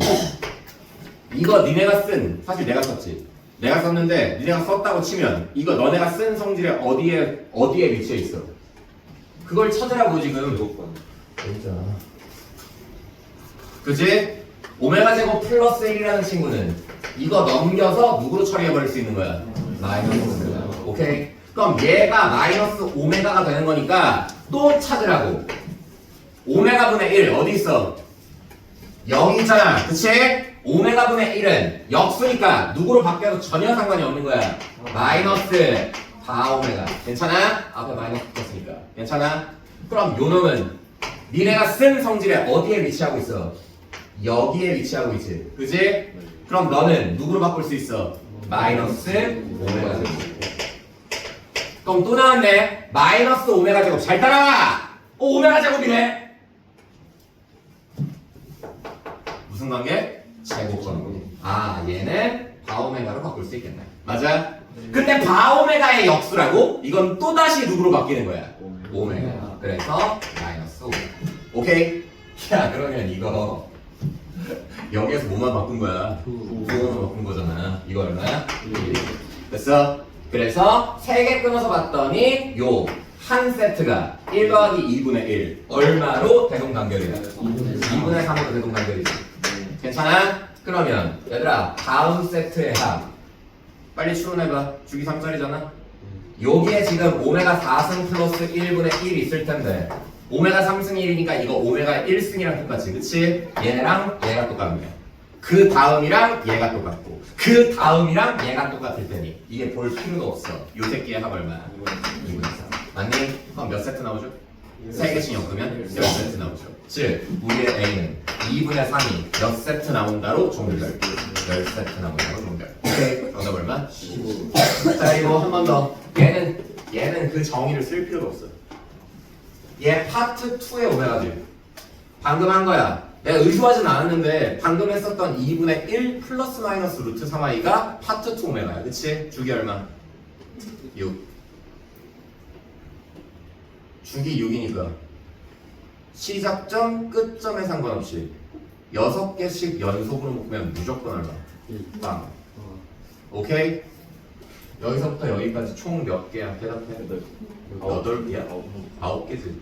이거 니네가 쓴, 사실 내가 썼지. 내가 썼는데 니네가 썼다고 치면 이거 너네가 쓴 성질에 어디에 위치해 있어? 그걸 찾으라고 지금. 진짜. 그치? 오메가 제곱 플러스 1이라는 친구는 이거 넘겨서 누구로 처리해버릴 수 있는 거야? 마이너스. 오케이? 그럼 얘가 마이너스 오메가가 되는 거니까 또 찾으라고. 오메가 분의 1 어디 있어? 0이 있잖아. 그치? 오메가 분의 1은 역수니까 누구로 바뀌어도 전혀 상관이 없는 거야. 마이너스 바 오메가. 괜찮아? 앞에 마이너스 붙었으니까. 괜찮아? 그럼 요 놈은 니네가 쓴 성질에 어디에 위치하고 있어? 여기에 위치하고 있지. 그치? 그럼 너는 누구로 바꿀 수 있어? 마이너스 오메가 제곱. 그럼 또 나왔네. 마이너스 오메가 제곱. 잘 따라와. 오메가 제곱이네. 무슨 관계? 제곱 관계. 얘는 바오메가로 바꿀 수 있겠네. 맞아? 근데 바오메가의 역수라고? 이건 또다시 누구로 바뀌는 거야? 오메가. 그래서 마이너스 오메가. 오케이? 야, 그러면 이거 여기에서 뭐만 바꾼 거야? 부호만 바꾼 거잖아. 이거 얼마야? 됐어? 그래서 3개 끊어서 봤더니 요 한 세트가 1 더하기 2분의 1 얼마로 대동단결이야? 2분의 3으로 대동단결이지. 괜찮아? 그러면 얘들아 다음 세트의 합 빨리 추론해봐. 주기 3짜리잖아. 여기에 지금 오메가 4승 플러스 1분의 1 있을 텐데 오메가 3승 1이니까 이거 오메가 1승이랑 똑같지. 그치? 얘랑 얘가 똑같네. 그 다음이랑 얘가 똑같고 그 다음이랑 얘가 똑같을 테니 이게 볼 필요도 없어. 요 새끼의 합 얼마야? 2분의 3. 맞니? 그럼 몇 세트 나오죠? 3개씩 엮으면 10세트 나오죠. 즉 우리의 A는 2분의 3이 몇 세트 나온다로 종결. 10세트 나온다로 종결. 오케이. 정답 얼마? 15. 자 이거 한 번 더. 얘는 그 정의를 쓸 필요도 없어. 얘 파트 2의 오메가지. 방금 한 거야. 내가 의도하진 않았는데 방금 했었던 2분의 1 플러스 마이너스 루트 3i가 파트 2 오메가야. 그치? 주기 얼마? 6. 주기 6이니까 시작점, 끝점에 상관없이 6개씩 연속으로 묶으면 무조건 얼마? 빵. 오케이? 여기서부터 여기까지 총 몇 개야? 대답해. 8개야? 9개지.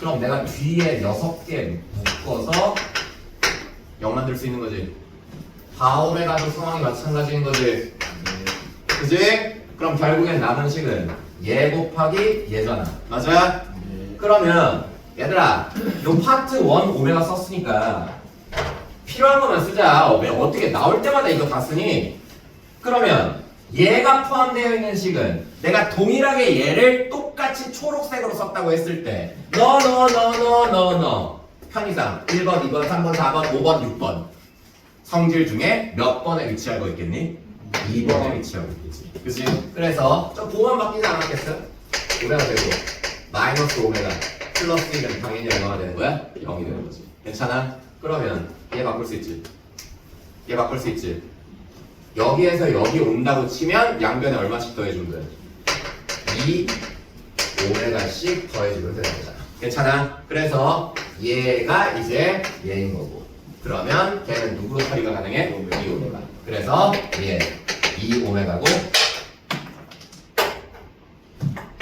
그럼 내가 뒤에 6개 묶어서 0 만들 수 있는 거지. 다오메가도 상황이 마찬가지인 거지. 그지? 그럼 결국엔 남은 식은 얘 곱하기 얘잖아. 맞아? 그러면 얘들아 요 파트 1 오메가 썼으니까 필요한 것만 쓰자. 왜 어떻게 나올 때마다 이거 다 쓰니? 그러면 얘가 포함되어 있는 식은 내가 동일하게 얘를 똑같이 초록색으로 썼다고 했을 때 너 편의상 1번, 2번, 3번, 4번, 5번, 6번 성질 중에 몇 번에 위치하고 있겠니? 2번에 위치하고 있겠지. 그치? 그래서 좀 보호만 바뀌지 않았겠어? 오메가 되고 마이너스 오메가 플러스 1은 당연히 얼마가 되는 거야? 0이 되는 거지. 괜찮아? 그러면 얘 바꿀 수 있지. 얘 바꿀 수 있지. 여기에서 여기 온다고 치면 양변에 얼마씩 더해주면 돼? 2 오메가씩 더해주면 되는 거잖아. 괜찮아? 그래서 얘가 이제 얘인 거고 그러면 걔는 누구로 처리가 가능해? 2 오메가. 그래서 얘 2 오메가고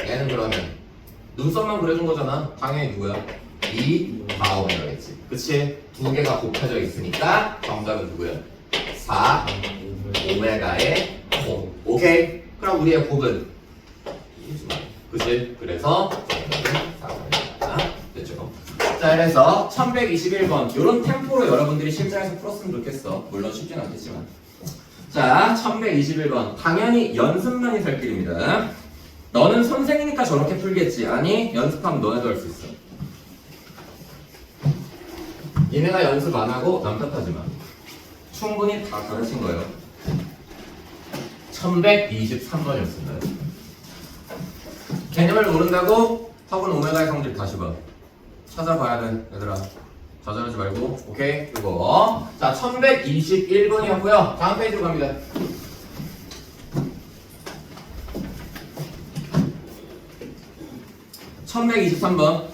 얘는 그러면 눈썹만 그려준 거잖아. 당연히 누구야? 2 4오메가겠지. 그치? 두 개가 곱해져 있으니까 정답은 누구야? 4 오메가의 곱. 오케이? 그럼 우리의 곱은 그치? 그래서 정답은 4오메가. 됐죠? 자, 그래서 1121번 이런 템포로 여러분들이 실전에서 풀었으면 좋겠어. 물론 쉽진 않겠지만. 자, 1121번 당연히 연습만이 살 길입니다. 너는 선생이니까 저렇게 풀겠지. 아니, 연습하면 너네도 할 수 있어. 얘네가 연습 안 하고 남 탓하지 마. 충분히 다 가르친 거예요. 1123번이었습니다. 개념을 모른다고 턱은 오메가의 성질 다시 봐. 찾아봐야 돼, 얘들아. 좌절하지 말고. 오케이? 이거. 자, 1121번이었고요. 다음 페이지로 갑니다. (1123번)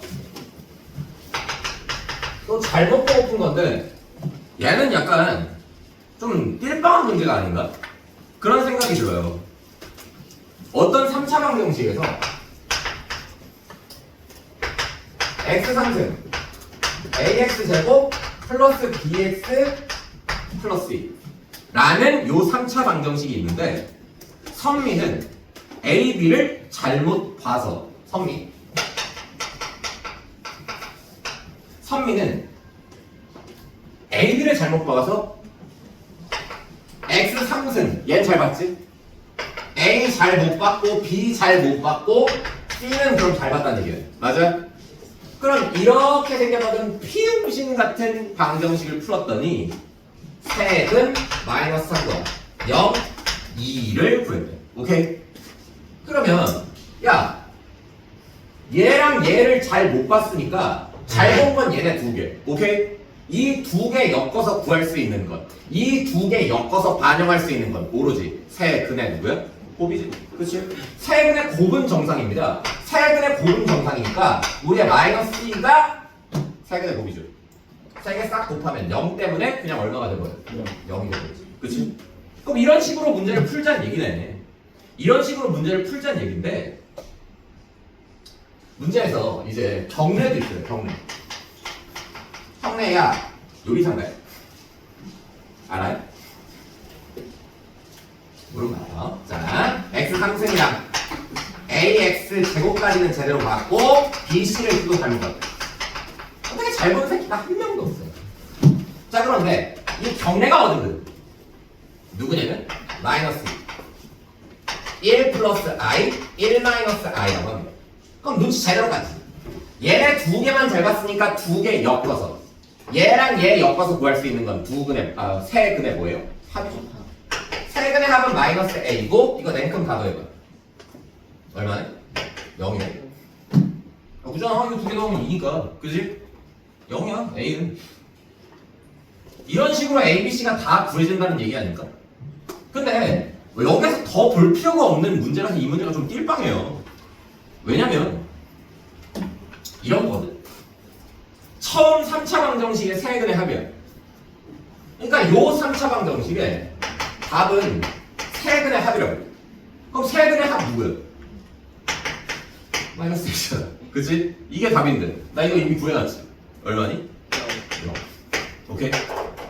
또 잘못 보고 푼 건데 얘는 약간 좀 띨빵한 문제가 아닌가? 그런 생각이 들어요. 어떤 3차 방정식에서 x 상승 ax 제곱 플러스 bx 플러스 2 라는 요 3차 방정식이 있는데 선미는 a, b를 잘못 봐서 선미는 a, b를 잘못 봐서 x 상승 얘는 잘 봤지? a 잘 못 봤고 b 잘 못 봤고 c는 그럼 잘 봤다는 얘기예요. 맞아? 그럼 이렇게 생겨버린 피움신 같은 방정식을 풀었더니 색은 마이너스 3과 0, 2를 구했대. 오케이? 그러면 야 얘랑 얘를 잘 못 봤으니까 잘 본 건 얘네 두 개. 오케이? 이 두 개 엮어서 구할 수 있는 것, 이 두 개 엮어서 반영할 수 있는 건 오로지 세근의 누구야? 곱이지. 그치? 세근의 곱은 세 개 싹 곱하면 0 때문에 그냥 얼마가 돼버려? 0이 돼버리지. 그치? 그럼 이런 식으로 문제를 풀자는 얘기네. 이런 식으로 문제를 풀자는 얘기인데 문제에서 이제 경례도 있어요. 경례. 경례야 요리사인가요? 알아요? 물어봐. 자, x 상승이랑 ax 제곱까지는 제대로 봤고 bc를 또 잘못 봤다. 어떻게 잘 본 새끼가 한 명도 없어요. 자, 그런데 이 경례가 어디든 누구냐면 마이너스 1 플러스 i, 1 마이너스 i라고 합니다. 그럼 눈치 제대로 봤지. 얘네 두 개만 잘 봤으니까 두 개 엮어서 얘랑 얘 엮어서 구할 수 있는 건 세 근의 뭐예요? 합이죠. 세 근의 합은 마이너스 a고 이거 냉큼 가도해봐. 얼마네? 0이네. 그잖아. 이거 두 개 넣으면 2니까. 그지? 0이야. a는. 이런 식으로 a, b, c가 다 구해진다는 얘기 아닙니까? 근데 여기서 더 볼 필요가 없는 문제라서 이 문제가 좀 띨빵해요. 왜냐면 이런 거거든. 처음 3차 방정식의 세근의 합이야. 그러니까 요 3차 방정식의 답은 세근의 합이라고. 그럼 세근의 합 누구야? 마이너스 1이잖아. 그치? 이게 답인데 나 이거 이미 구해놨지. 얼마니? 0. 오케이?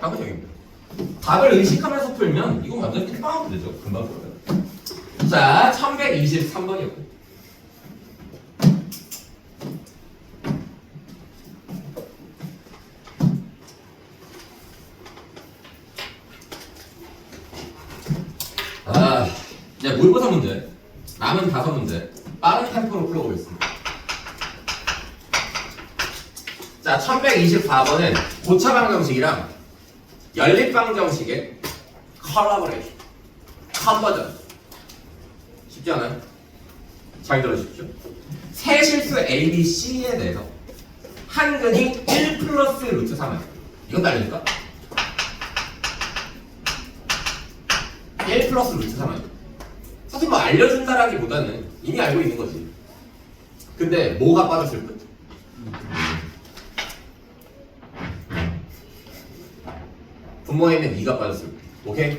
답은 0입니다. 답을 의식하면서 풀면 이건 완전 띨빵하면 되죠. 금방 풀어요. 자, 1123번이었고 이제 모의고사 문제 남은 5문제 빠른 템포로 풀어보겠습니다. 자, 1124번은 고차 방정식이랑 연립 방정식의 컬라보레이션 컨버전 쉽지 않아요? 잘 들어주십시오. 세 실수 A, B, C에 대해서 한 근이 1 플러스 루트 3이에요. 이건 딸리니까 1 플러스 루트 3이에요. 사실 뭐 알려준다라기보다는 이미 알고 있는 거지. 근데 뭐가 빠졌을 듯? 분모에 있는 2가 빠졌을 듯. 오케이?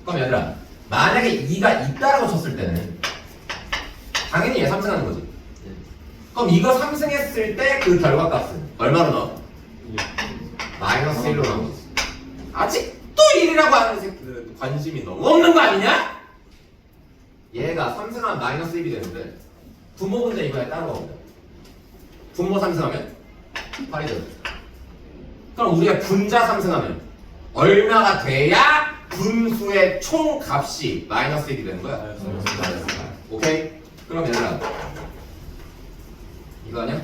그럼 얘들아, 만약에 2가 있다라고 쳤을 때는 당연히 얘 3승하는 거지. 그럼 이거 3승했을 때 그 결과값은 얼마로 나와? 마이너스 1로 나오지. 아직도 1이라고 하는 새끼들 관심이 너무 없는 거 아니냐? 얘가 3승하면 마이너스 1이 되는데 분모 분자 이번에 따로 가보자. 분모 3승하면 8이 되죠. 그럼 우리가 분자 3승하면 얼마가 돼야 분수의 총 값이 마이너스 1이 되는 거야? 마이너스 8. 오케이? 그럼 얘들아 이거 아니야?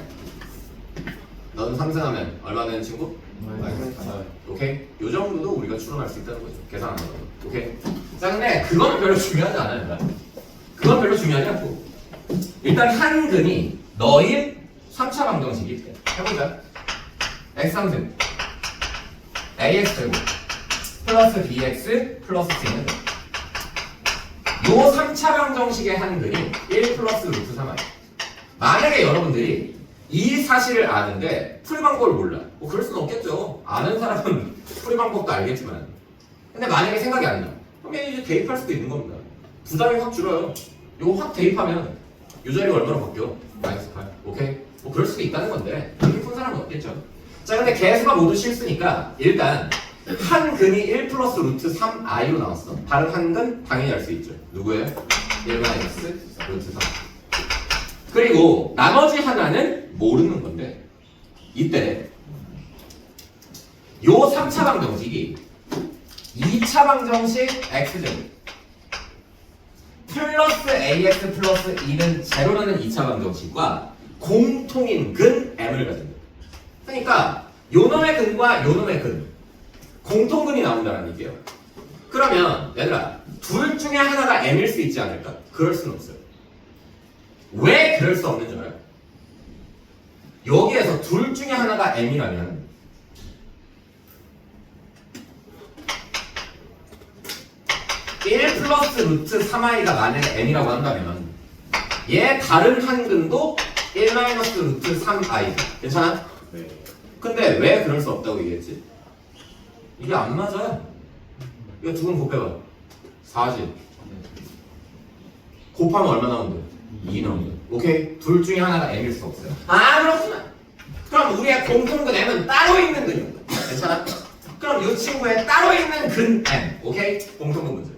너는 3승하면 얼마 되는 친구? 마이너스 8. 오케이? 요 정도도 우리가 추론할 수 있다는 거죠. 계산 안 하고. 오케이? 자, 근데 그건 별로 중요하지 않아요. 얘들아. 그건 별로 중요하지 않고 일단 한 근이 너의 3차 방정식이 해보자. x3승 ax 제곱 플러스 bx 플러스 c는 요 3차 방정식의 한 근이 1 플러스 루트 3이에요. 만약에 여러분들이 이 사실을 아는데 풀이 방법을 몰라. 뭐 그럴 수는 없겠죠. 아는 사람은 풀이 방법도 알겠지만. 근데 만약에 생각이 안 나. 그럼 이제 대입할 수도 있는 겁니다. 부담이 확 줄어요. 이거 확 대입하면 이 자리가 얼마나 바뀌어? 마이너스 8. 오케이? 뭐 그럴 수도 있다는 건데 그렇게 푼 사람은 없겠죠. 자, 근데 개수가 모두 실수니까 일단 한 근이 1 플러스 루트 3i로 나왔어. 다른 한 근 당연히 알 수 있죠. 누구예요? 1 마이너스 루트 3. 그리고 나머지 하나는 모르는 건데 이때 요 3차 방정식이 2차 방정식 x제곱 플러스 ax 플러스 2는 제로라는 2차 방정식과 공통인 근 m을 가집니다. 그러니까 요놈의 근과 요놈의 근 공통근이 나온다는 얘기예요. 그러면 얘들아 둘 중에 하나가 m일 수 있지 않을까? 그럴 수는 없어요. 왜 그럴 수 없는 줄 알아요? 여기에서 둘 중에 하나가 m이라면 (1 플러스 루트 3i가) 만약에 m이라고 한다면 얘 다른 한 근도 1 마이너스 루트 3i 괜찮아? 네. 근데 왜 그럴 수 없다고 얘기했지? 이게 안 맞아. 이거 두 번 곱해봐. 40. 곱하면 얼마 나오는데? 2 나오는데. 오케이? 둘 중에 하나가 m일 수 없어요. 아, 그렇구나. 그럼 우리의 공통근 m은 따로 있는 근이야. 괜찮아? 그럼 이 친구의 따로 있는 근 m. 오케이? 공통근 문제.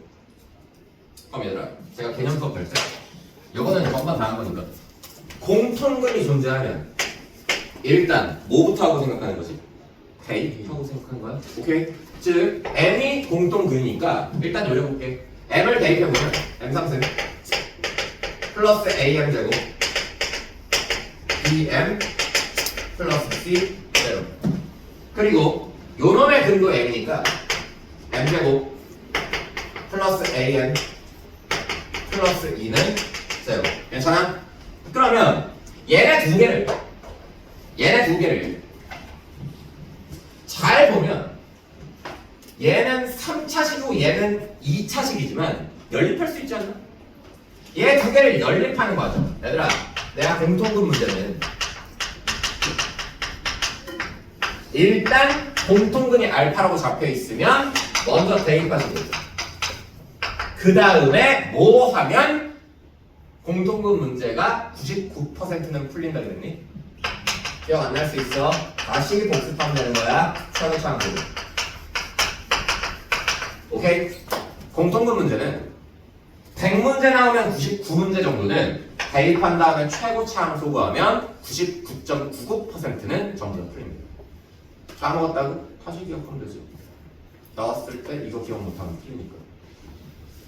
그럼 얘들아, 제가 개념 수업 할 때, 이거는 전반 다 한 거니까. 공통근이 존재하면 일단 뭐부터 하고 생각하는 거지? 대입하고 생각하는 거야. 오케이? 즉 m이 공통근이니까 일단 열어볼게. m을 대입해보면 m3승 플러스 am 제곱 bm 플러스 c 제곱. 그리고 요놈의 근도 m이니까 m 제곱 플러스 am 플러스 2는 제곱. 괜찮아? 그러면 얘네 두 개를 잘 보면 얘는 3차식이고 얘는 2차식이지만 연립할 수 있지 않나? 얘 두 개를 연립하는 과정. 얘들아, 내가 공통근 문제는 일단 공통근이 알파라고 잡혀 있으면 먼저 대입하시면 되죠. 그 다음에 뭐 하면 공통근 문제가 99%는 풀린다 그랬니? 기억 안 날 수 있어. 다시 복습하면 되는 거야. 차근차근. 오케이? 공통근 문제는 100문제 나오면 99문제 정도는 대입한 다음에 최고차항 소구하면 99.99%는 전부 다 풀립니다. 까먹었다고? 다시 기억하면 되지. 나왔을 때 이거 기억 못하면 풀리니까.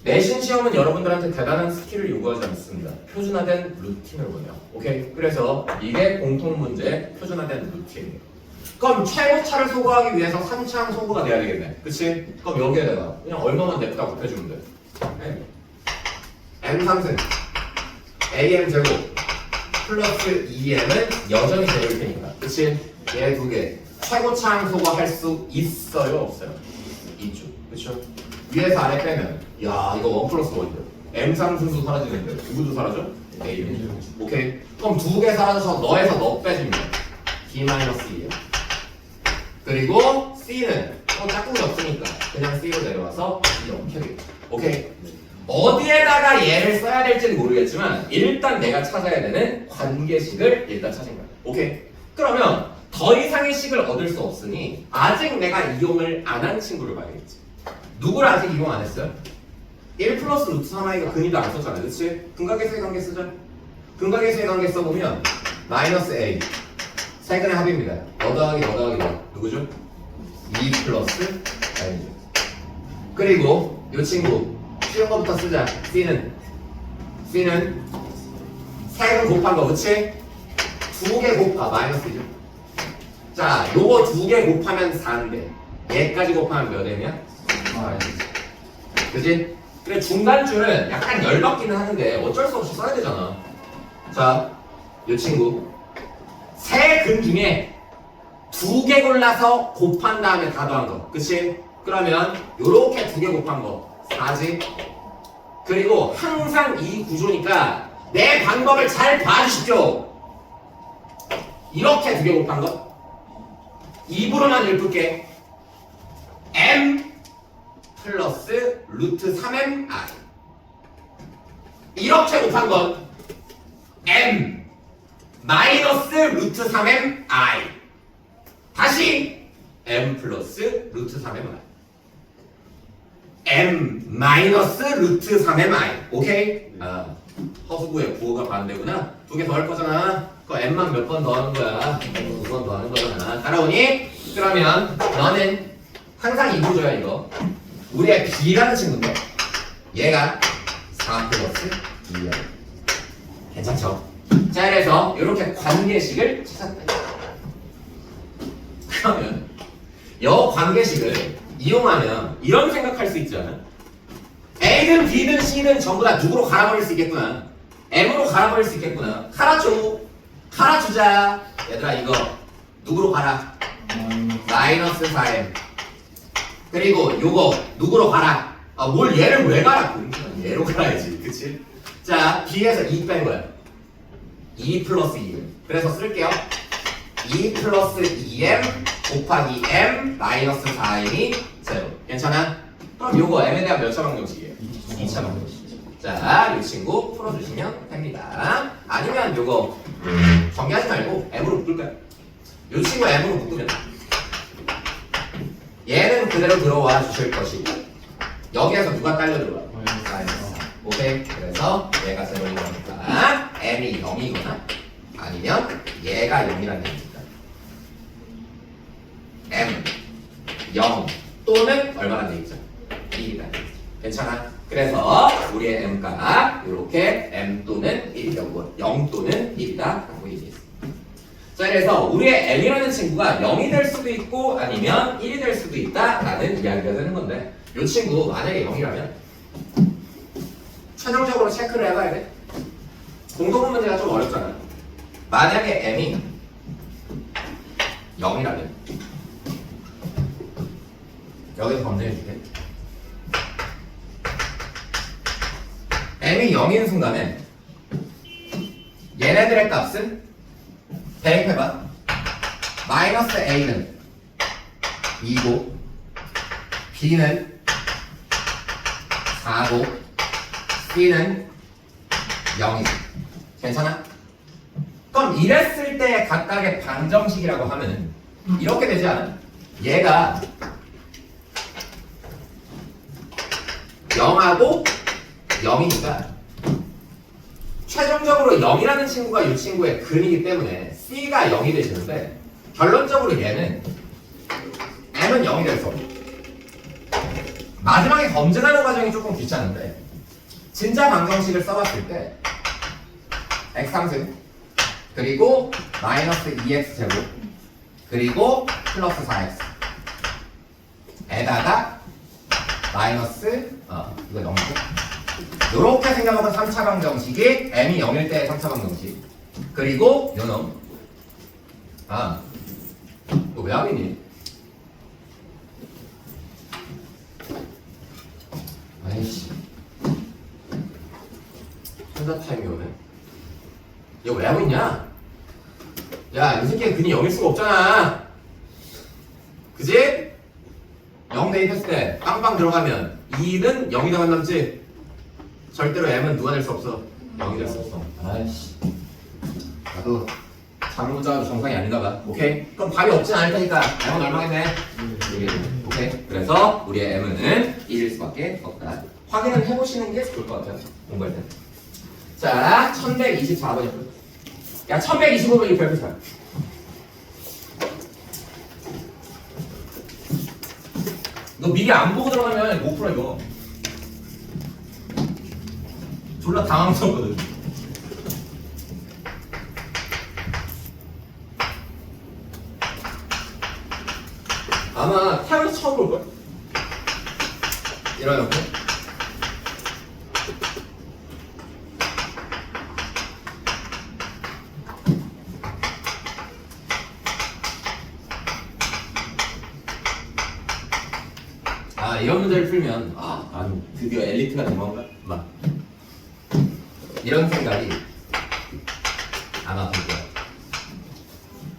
내신 시험은 여러분들한테 대단한 스킬을 요구하지 않습니다. 표준화된 루틴으로군요. 오케이? 그래서 이게 공통문제의 표준화된 루틴이에요. 그럼 최고차를 소구하기 위해서 3차항 소구가 돼야 되겠네. 그치? 그럼 여기에다가 그냥 얼마만 냅다 곱해주면 돼. 네. m3승 am 제곱 플러스 2m은 여전히 제일 테니까. 그치? 얘 두 개. 최고차항 소구할 수 있어요? 없어요? 있죠. 그쵸? 위에서 아래 빼면 야 이거 1 플러스 1인데 m3승도 사라지는데 누구도 사라져? a. 오케이? 그럼 두 개 사라져서 너에서 너 빼주면 b-2예요. 그리고 c는 짝꿍이 없으니까 그냥 c로 내려와서 이렇게 되겠죠. 오케이? 어디에다가 얘를 써야 될지는 모르겠지만 일단 내가 찾아야 되는 관계식을 일단 찾은 거야. 오케이? 그러면 더 이상의 식을 얻을 수 없으니 아직 내가 이용을 안 한 친구를 봐야겠지. 누구를 아직 이용 안 했어요? 1 플러스 루트 3i가 근이도 안 썼잖아요. 그치? 근각계수의 관계 쓰죠? 근각계수의 관계 써보면 마이너스 a 세근의 합입니다. 너 더하기 너 더하기 너 누구죠? 2 플러스 i죠. 그리고 이 친구 쉬운 거부터 쓰자. c는 세근 곱한 거 그치? 두 개 곱하 마이너스죠. 자 요거 두 개 곱하면 4인데 얘까지 곱하면 몇 m이야? 그치? 그래 중간줄은 약간 열받기는 하는데 어쩔 수 없이 써야 되잖아. 자, 이 친구 세 근 중에 두 개 골라서 곱한 다음에 다 더한 거. 그치? 그러면 요렇게 두 개 곱한 거 4지? 그리고 항상 이 구조니까 내 방법을 잘 봐주십시오. 이렇게 두 개 곱한 거 2부로만 읊을게. m 플러스 루트 3mi 이렇게 곱한 건 m 마이너스 루트 3mi 다시 m 플러스 루트 3mi m 마이너스 루트 3mi 오케이? 아 허수구의 구호가 반대구나. 두 개 더 할 거잖아. 그 m만 몇 번 더 하는 거야. 2번 더 하는 거잖아. 따라오니? 그러면 너는 항상 이 구조야 이거. 우리의 b라는 친구인데 얘가 4 플러스 2야. 괜찮죠? 자 그래서 이렇게 관계식을 찾았다. 그러면 이 관계식을 이용하면 이런 생각할 수 있지 않아? A든 B든 C든 전부 다 누구로 갈아버릴 수 있겠구나. M으로 갈아버릴 수 있겠구나. 갈아주자. 얘들아 이거 누구로 갈아? 마이너스 4M. 그리고 요거 누구로 갈아? 뭘 얘를 왜 갈아? 얘로 갈아야지. 그치? 자 B에서 2 뺀 거야. 2 플러스 2. 그래서 쓸게요. 2 플러스 2m 곱하기 m 마이너스 4m이 0. 괜찮아? 그럼 요거 m에 대한 몇 차 방정식이에요? 2차 방정식. 자, 이 친구 풀어주시면 됩니다. 아니면 요거 정리하지 말고 m으로 묶을까요? 이 친구 m으로 묶으면 얘는 그대로 들어와 주실 것이고 여기에서 누가 딸려 들어와? 마이너스. 오케이. 그래서 얘가 제로인 거니까 m이 0이거나 아니면 얘가 0이라는 얘기입니다. m 0 또는 얼마나 되겠죠? 1이라는 얘기죠. 괜찮아? 그래서 우리의 m가 이렇게 m 또는 1이라고 0 또는 1이다 라고 얘기했습니다. 자, 그래서 우리의 m이라는 친구가 0이 될 수도 있고 아니면 1이 될 수도 있다 라는 이야기가 되는 건데 이 친구 만약에 0이라면 최종적으로 체크를 해봐야 돼. 공동분 문제가 좀 어렵잖아. 만약에 m이 0이라면 여기서 검증해줄게. m이 0인 순간에 얘네들의 값은 대입해봐. 마이너스 a는 2고 b는 4고 c는 0이지. 괜찮아? 그럼 이랬을 때 각각의 방정식이라고 하면 이렇게 되지 않아? 얘가 0하고 0이니까 최종적으로 0이라는 친구가 이 친구의 근이기 때문에 C가 0이 되시는데 결론적으로 얘는 M은 0이 될 수 없고 마지막에 검증하는 과정이 조금 귀찮은데 진짜 방정식을 써봤을 때 x3승 그리고 마이너스 2x 제곱 그리고 플러스 4x 에다가 마이너스 이거 0이고 요렇게 생겨먹은 3차 방정식이 m이 0일 때의 3차 방정식 그리고 요놈 너 왜 하겠니? 아이씨 혼자 타임이 오네. 이거 왜 하고 있냐? 야, 이 새끼는 근이 0일 수가 없잖아. 그지? 0 대입했을 때 빵빵 들어가면 2는 0이다만 남지. 절대로 m은 누가 될 수 없어. 0이 될 수 없어. 아이씨. 나도 잠문자가 정상이 아닌가 봐. 오케이? 그럼 답이 없진 않을 테니까 m은 얼마겠네? 1. 오케이? 그래서 우리의 m은 1일 수밖에 없다. 확인을 해보시는 게 좋을 것 같아요. 공부할 때. 자, 1124번이요. 야, 1125번 이 별표 사. 너 미리 안 보고 들어가면 못 풀어 이거. 졸라 당황스럽거든. 아마 태어나서 처음 볼걸? 이런 형태? 이런 문제를 풀면 나는 드디어 엘리트가 된 건가? 막 이런 생각이 아마 들 거야.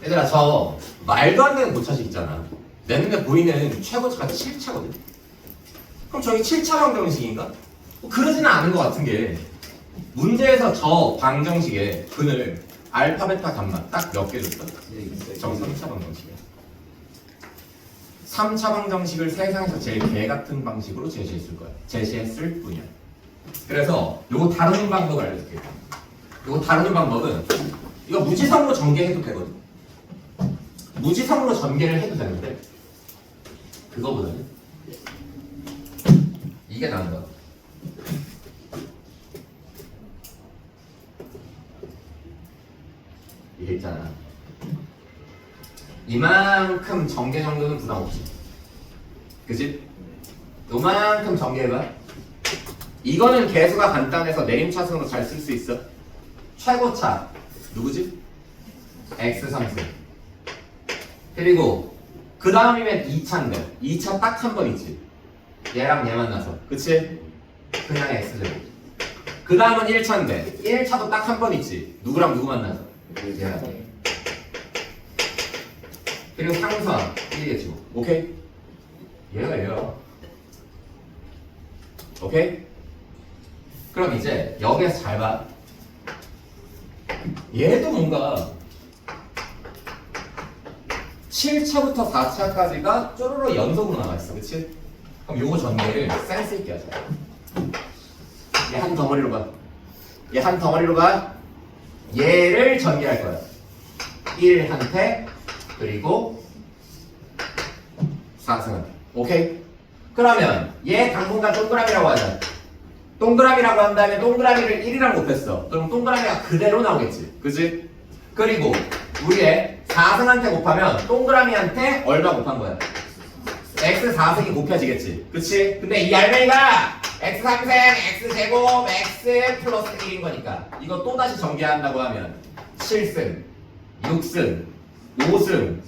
얘들아, 저 말도 안 되는 고차식 있잖아. 내 눈에 보이는 최고차가 7차거든. 그럼 저기 7차 방정식인가? 그러지는 않은 것 같은 게 문제에서 저 방정식의 근을 알파, 베타, 감마 딱 몇 개 줬어? 저 3차 방정식이야. 3차 방정식을 세상에서 제일 개 같은 방식으로 제시했을 뿐이야. 그래서 요거 다루는 방법을 알려줄게. 요거 다루는 방법은 이거 무지성으로 전개해도 되거든. 무지성으로 전개를 해도 되는데 그거보다는 이게 나은 거야. 이게 있잖아. 이만큼 전개 정도는 부담 없지. 그치? 요만큼 전개해봐. 이거는 개수가 간단해서 내림차순으로 잘 쓸 수 있어. 최고차 누구지? x3승. 그리고 그 다음이면 2차인데 2차 딱 한 번 있지. 얘랑 얘 만나서. 그치? 그냥 x제곱. 그 다음은 1차인데 1차도 딱 한 번 있지. 누구랑 누구 만나서. 얘랑 그리고 상수항 1이겠지 뭐. 오케이? 얘야. 오케이? 그럼 이제 여기에서 잘 봐. 얘도 뭔가 7차부터 4차까지가 쪼로로 연속으로 나와있어. 그치? 그럼 요거 전개를 센스 있게 하자. 얘 한 덩어리로 가. 얘 한 덩어리로 가. 얘를 전개할 거야. 1한테 그리고 4승한테. 오케이? 그러면 얘 당분간 동그라미라고 하자. 동그라미라고 한 다음에 동그라미를 1이랑 곱했어. 그럼 동그라미가 그대로 나오겠지. 그치? 그리고 우리의 4승한테 곱하면 동그라미한테 얼마 곱한 거야? x 4승이 곱해지겠지. 그치? 근데 이 알맹이가 x 3승, x 제곱, x 플러스 1인 거니까 이거 또다시 전개한다고 하면 7승, 6승, 5승,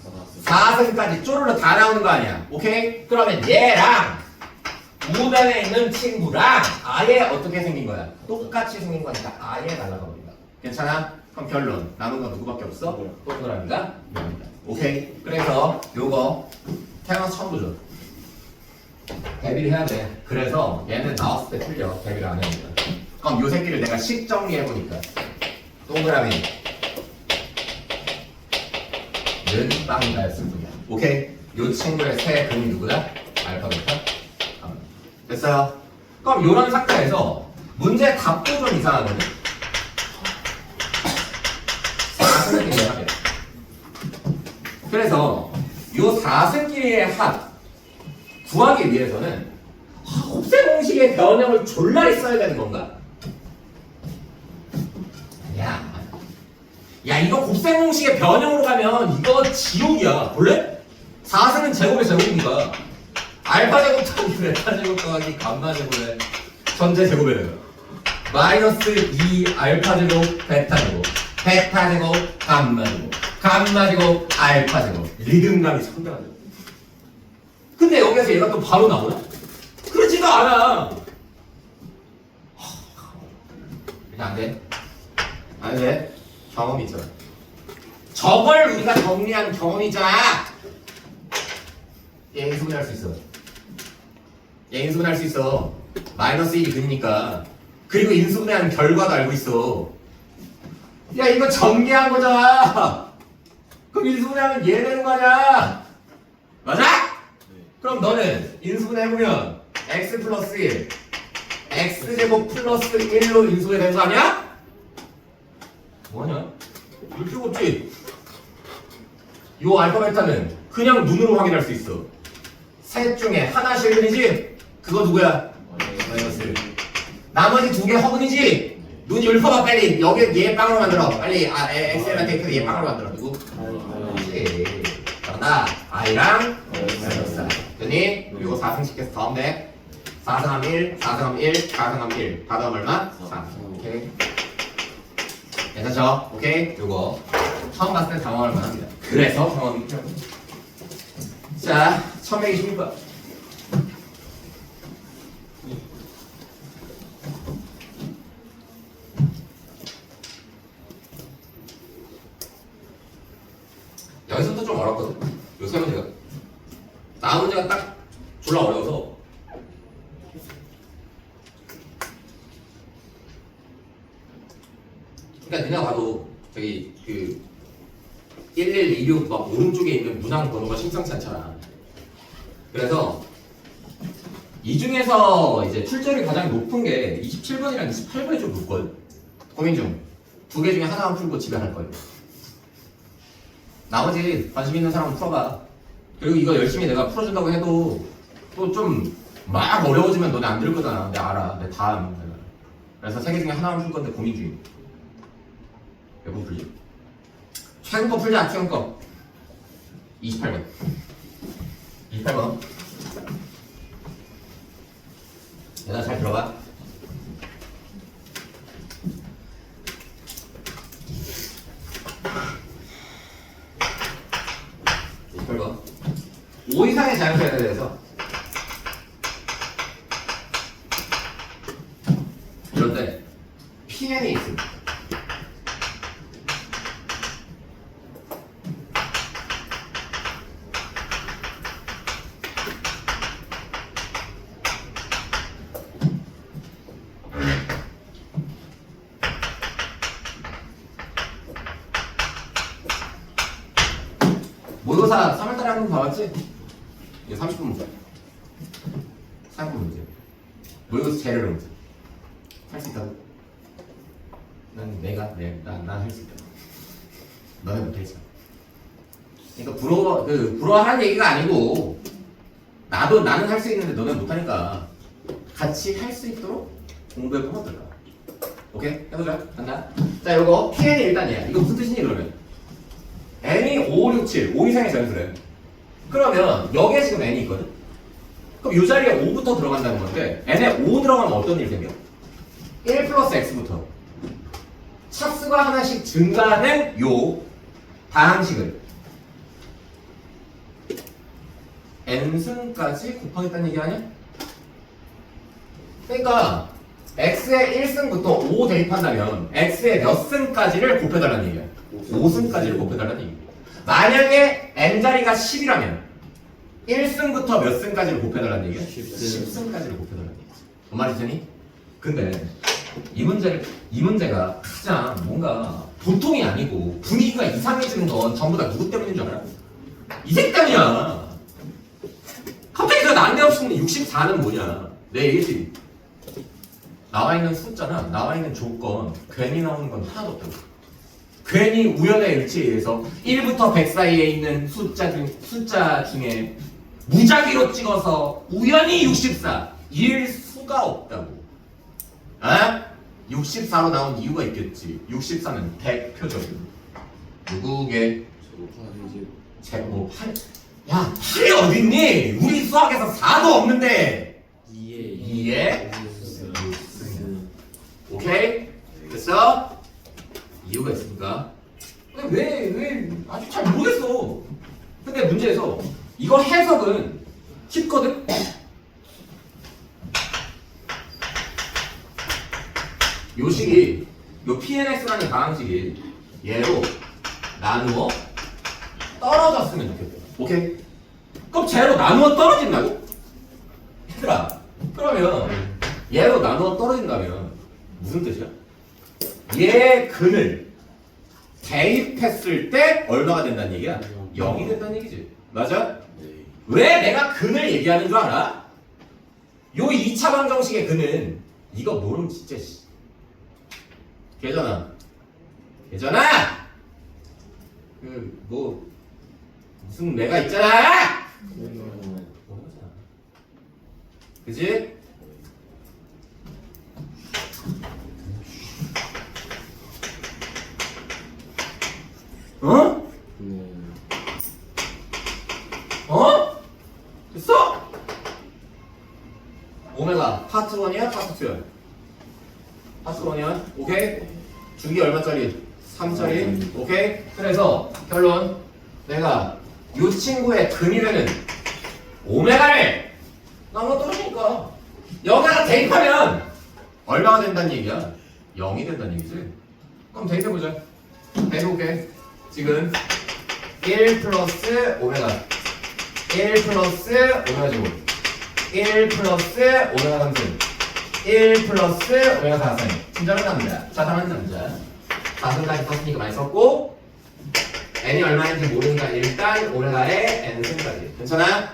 4승까지 쪼르르 다 나오는 거 아니야. 오케이? 그러면 얘랑 우변에 있는 친구랑 아예 어떻게 생긴 거야? 똑같이 생긴 거니까 아예 날라가 버린다. 괜찮아? 그럼 결론 남은 건 누구밖에 없어? 동그라미가 됩니다. 오케이? 그래서 요거 태어나서 처음 보죠. 대비를 해야 돼. 그래서 얘는 나왔을 때 틀려. 대비를 안 해야 돼. 그럼 요 새끼를 내가 식 정리해보니까 동그라미 는 빵이다였을 뿐이야. 오케이? 요 친구의 새 근이 누구다? 알파, 베타? 됐어요? 그럼 요런 상태에서 문제 답도 좀 이상하거든. 4승끼리의 합이야. 그래서 요 4승끼리의 합 구하기 위해서는 곱셈 공식의 변형을 졸라리 써야 되는 건가? 야 이거 곱셈 공식의 변형으로 가면 이거 지옥이야. 볼래? 4승은 제곱의 제곱이니까 알파 제곱 더하기 베타 제곱 더하기 감마 제곱에 전체 제곱에 되는 마이너스 2 알파 제곱 베타 제곱 베타 제곱 감마 제곱 감마 제곱 알파 제곱 리듬감이 상당하죠. 근데 여기서 얘가 또 바로 나오나? 그렇지가 않아. 이게 안 돼. 안 돼. 경험이 있잖아. 저걸 우리가 정리한 경험이잖아. 얘 인수분해할 수 있어. 얘 인수분해할 수 있어. 마이너스 1이 근이니까. 그리고 인수분해한 결과도 알고 있어. 야 이거 전개한 거잖아. 그럼 인수분해하면 얘 되는 거 아니야. 맞아? 그럼 너는 인수분해 해보면 x 플러스 1 x제곱 플러스 1로 인수분해 되는 거 아니야? 뭐하냐? 볼 필요가 없지. 요 알파 베타는 그냥 눈으로 확인할 수 있어. 셋 중에 하나 실근이지? 그거 누구야? 마이너스. 나머지 두 개 허근이지? 눈 율퍼봐 빨리. 여기 얘 빵으로 만들어. 빨리 엑셀한테 얘 빵으로 만들어. 누구? 그렇지. 정답. I랑 마이너스. 됐니? 이거 4승 시켜서 더하면 돼. 4승하면 1, 4승하면 1, 4승하면 1. 다 더하면 얼마? 4. 오케이. 괜찮죠? 오케이? 요거 처음 봤을 때 당황할 만합니다. 그래서 경험이 필요합니다. 자, 1126번. 여기서부터 좀 어렵거든. 요 세 문제가 다음 문제가 딱 졸라 어려워서 그러니까 니네가 봐도 저기 그 1126 막 오른쪽에 있는 문항 번호가 심상치 않잖아. 그래서 이 중에서 이제 출제율이 가장 높은 게 27번이랑 28번이 좀 높거든. 고민 중. 두 개 중에 하나만 풀고 집에 갈 거예요. 나머지 관심 있는 사람은 풀어봐. 그리고 이거 열심히 내가 풀어준다고 해도 또 좀 막 어려워지면 너네 안 들을 거잖아. 내가 알아. 내 다음. 그래서 세 개 중에 하나만 풀 건데 고민 중이야. 몇 번 풀지? 최근 거 풀자. 최근 거 28번 28번 얘들아 잘 들어봐. 이거 5 이상의 자연수에 대해서 이런데 PN이 있습니다. 거 봐봤지? 이거 30분 문제. 3분 문제. 모의고사 제일 어려운 문제. 할 수 있다고? 난 할 수 있다. 너네 못하지. 그러니까 부러워하는 얘기가 아니고 나는 할 수 있는데 너네 못하니까 같이 할 수 있도록 공부해보면 어떨까? 오케이? 해보자. 간다. 자, 요거 PN이 일단 얘야. 이거 무슨 뜻이니 그러면? N이 5, 6, 7, 5 이상의 자연수래. 그러면 여기에 지금 N이 있거든? 그럼 이 자리에 5부터 들어간다는 건데 N에 5 들어가면 어떤 일이 생겨? 1 플러스 X부터 차수가 하나씩 증가하는 요 다항식을 N승까지 곱하겠다는 얘기 아니야? 그러니까 X의 1승부터 5 대입한다면 X의 몇 승까지를 곱해달라는 얘기야. 5승까지를 곱해달라는 얘기야. 만약에 N자리가 10이라면 1승부터 몇 승까지를 곱해달라는 얘기야? 10승까지를 곱해달라는 얘기지. 뭔 말이 되니? 근데 이 문제가 가장 뭔가 보통이 아니고 분위기가 이상해지는 건 전부 다 누구 때문인 줄 알아? 이 새끼 때문이야. 갑자기 저 난데없이 64는 뭐냐? 내 얘기지. 나와 있는 숫자나 나와 있는 조건 괜히 나오는 건 하나도 없다고. 괜히 우연의 일치에 의해서 1부터 100 사이에 있는 숫자 중에 무작위로 찍어서 우연히 64일 수가 없다고. 아? 64로 나온 이유가 있겠지. 64는 대표적인 누구게? 제곱 8. 야, 8이 어딨니? 우리 수학에서 4도 없는데 2에 오케이? 됐어? 이유가 있으니까. 근데 왜 아주 잘 모르겠어. 근데 문제에서 이거 해석은 쉽거든? 요 식이 요 PNX라는 다항식이 얘로 나누어 떨어졌으면 좋겠대. 오케이? 그럼 쟤로 나누어 떨어진다고? 얘들아, 그러면 얘로 나누어 떨어진다면 무슨 뜻이야? 얘 근을 대입했을 때 얼마가 된다는 얘기야? 0이 된다는 얘기지. 맞아? 왜 내가 근을 얘기하는 줄 알아? 요 2차 방정식의 근은 이거 모르면 진짜 걔잖아. 무슨 내가 있잖아. 그지? 어? 어? 됐어? 오메가 파트 1이야? 파트 2야? 파트 1이야? 오케이? 주기 얼마짜리? 3짜리? 오케이? 그래서 결론 내가 이 친구의 근이되는 오메가를 나눠 떨어지니까 여기다가 대입하면 얼마가 된다는 얘기야? 0이 된다는 얘기지. 그럼 대입해보자. 대입해볼게. 지금 1 플러스 오메가 1 플러스 오메가 제곱 1 플러스 오메가 3승 1 플러스 오메가 4승 친절한 남자 자상한 남자 4승까지 썼으니까 많이 썼고 n이 얼마인지 모르니까 일단 오메가의 n승까지 괜찮아?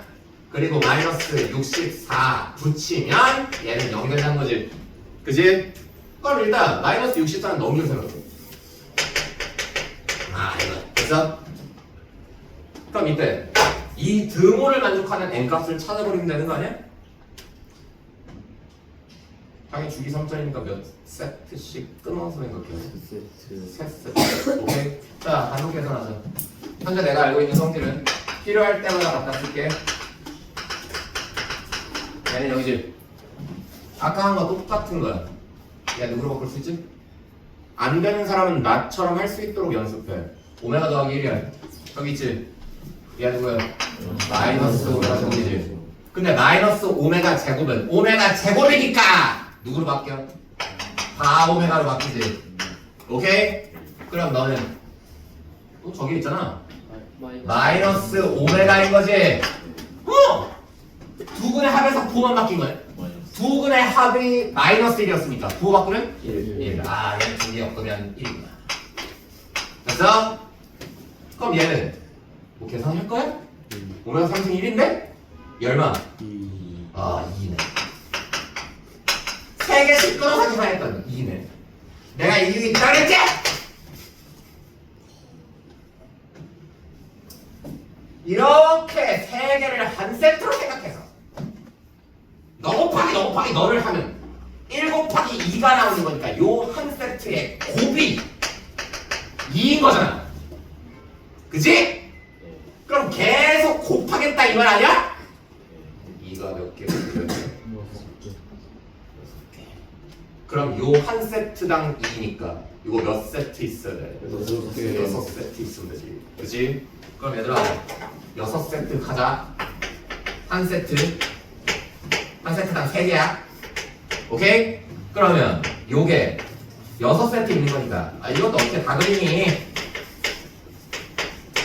그리고 마이너스 64 붙이면 얘는 0이 된다는 거지. 그지? 그럼 일단 마이너스 64는 넘기고 생각해. 이거 됐어? 그럼 이때 이 등호를 만족하는 n값을 찾아버리면 되는 거 아니야? 당연히 주기 3짜리니까 몇 세트씩 끊어서 생각해. 세 세트. 오케이. 자, 단독 계산하자. 현재 내가 알고 있는 성질은 필요할 때마다 갖다 쓸게. 얘는 여기지. 아까 한 거 똑같은 거야. 야, 누구로 바꿀 수 있지? 안 되는 사람은 나처럼 할 수 있도록 연습해. 오메가 더하기 1이야. 여기 있지? 얘 누구야? 마이너스 오메가 제곱이지. 근데 마이너스 오메가 제곱은 오메가 제곱이니까 누구로 바뀌어? 다 오메가로 바뀌지. 오케이? 그럼 너는 또 저기 있잖아. 마이너스 오메가인 거지. 두 근의 합에서 부호만 바뀐 거야. 두 근의 합이 마이너스 1이었으니까 부호 바꾸면 1. 얘는 두 개 엮으면 1이구나. 됐어? 그럼 얘는 뭐 계산할 거야? 오메가 3승 1인데? 얼마? 2. 아 2네. 3개씩 끊어가기만 했던 2네. 내가 이기고 있다 그랬지? 이렇게 3개를 한 세트로 생각해서 너 곱하기 너를 하면 1 곱하기 2가 나오는 거니까 요 한 세트의 곱이 2인 거잖아. 그치? 그럼 계속 곱하겠다 이 말 아니야? 2가 몇 개? 그럼 요 한 세트당 2니까 이거 몇 세트 있어야 돼? 6세트 있으면 되지. 그치? 그럼 얘들아 6세트 가자. 한 세트당 3개야. 오케이? 그러면 요게 6세트 있는 거니까 이것도 어떻게 다 그리니?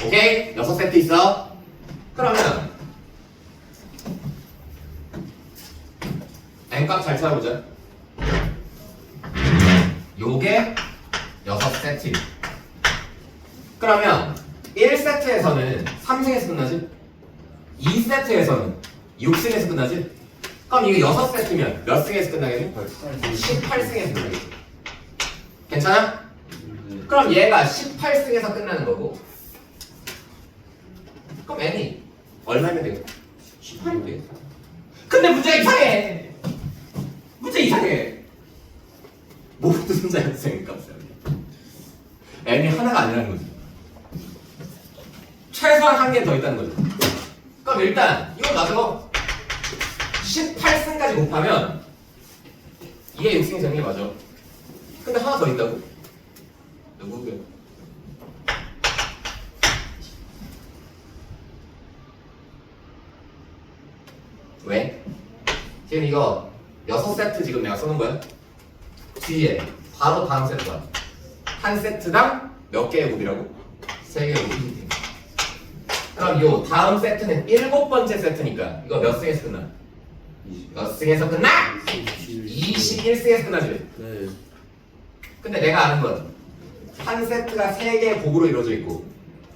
오케이? 6세트 있어. 그러면 n값 잘 찾아보자. 요게 6세트. 그러면 1세트에서는 3승에서 끝나지? 2세트에서는 6승에서 끝나지? 그럼 이게 6세트면 몇 승에서 끝나겠니? 18승에서 끝나겠지. 괜찮아? 그럼 얘가 18승에서 끝나는 거고 그럼 n이 얼마면 되겠다? 18이면 되겠다. 근데 문제가 이상해. 문제 이상해. 모두 순자연생 값이야. n이 하나가 아니라는 거지. 최소한 한 개 더 있다는 거죠. 그럼 일단 이거 놔두고 18승까지 곱하면 이게 6승이 되는 게 맞아. 근데 하나 더 있다고? 누구게? 왜? 지금 이거 6세트 지금 내가 써놓은 거야? 뒤에 바로 다음 세트가 한 세트당 몇 개의 곱이라고? 3개의 곱이. 그럼 요 다음 세트는 7번째 세트니까 이거 몇 승에서 끝나? 몇 승에서 끝나? 21승에서 끝나지. 네. 근데 내가 아는 건 한 세트가 3개의 곱으로 이루어져 있고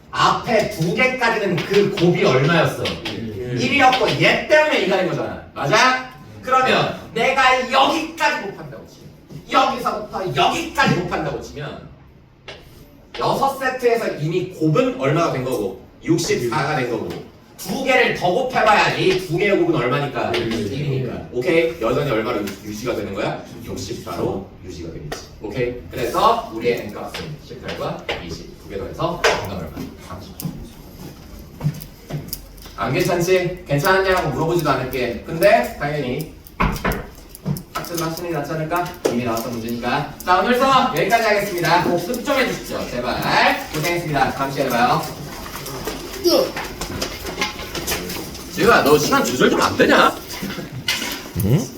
앞에 2개까지는 그 곱이 얼마였어? 1이었고 얘 때문에 2가 된 거잖아. 맞아? 그러면 내가 여기까지 곱한다고 치면 여기서부터 여기까지 곱한다고 치면 6세트에서 이미 곱은 얼마가 된 거고 64가 된 거고 2개를 더 곱해봐야지 2개의 곱은 얼마니까? 1이니까. 오케이? 여전히 얼마로 유지가 되는 거야? 64로 유지가 되겠지. 오케이? 그래서 우리의 n값은 18과 20 두 개 더해서 정답 얼마? 30. 안 괜찮지? 괜찮았냐고 물어보지도 않을게. 근데 당연히 학습 하시는 게 낫지 않을까? 이미 나왔던 문제니까. 자, 오늘 수업 여기까지 하겠습니다. 복습 좀 해주십시오. 제발. 고생했습니다. 다음 시간에 봐요. 지우야, 너 시간 조절 좀 안 되냐? 응?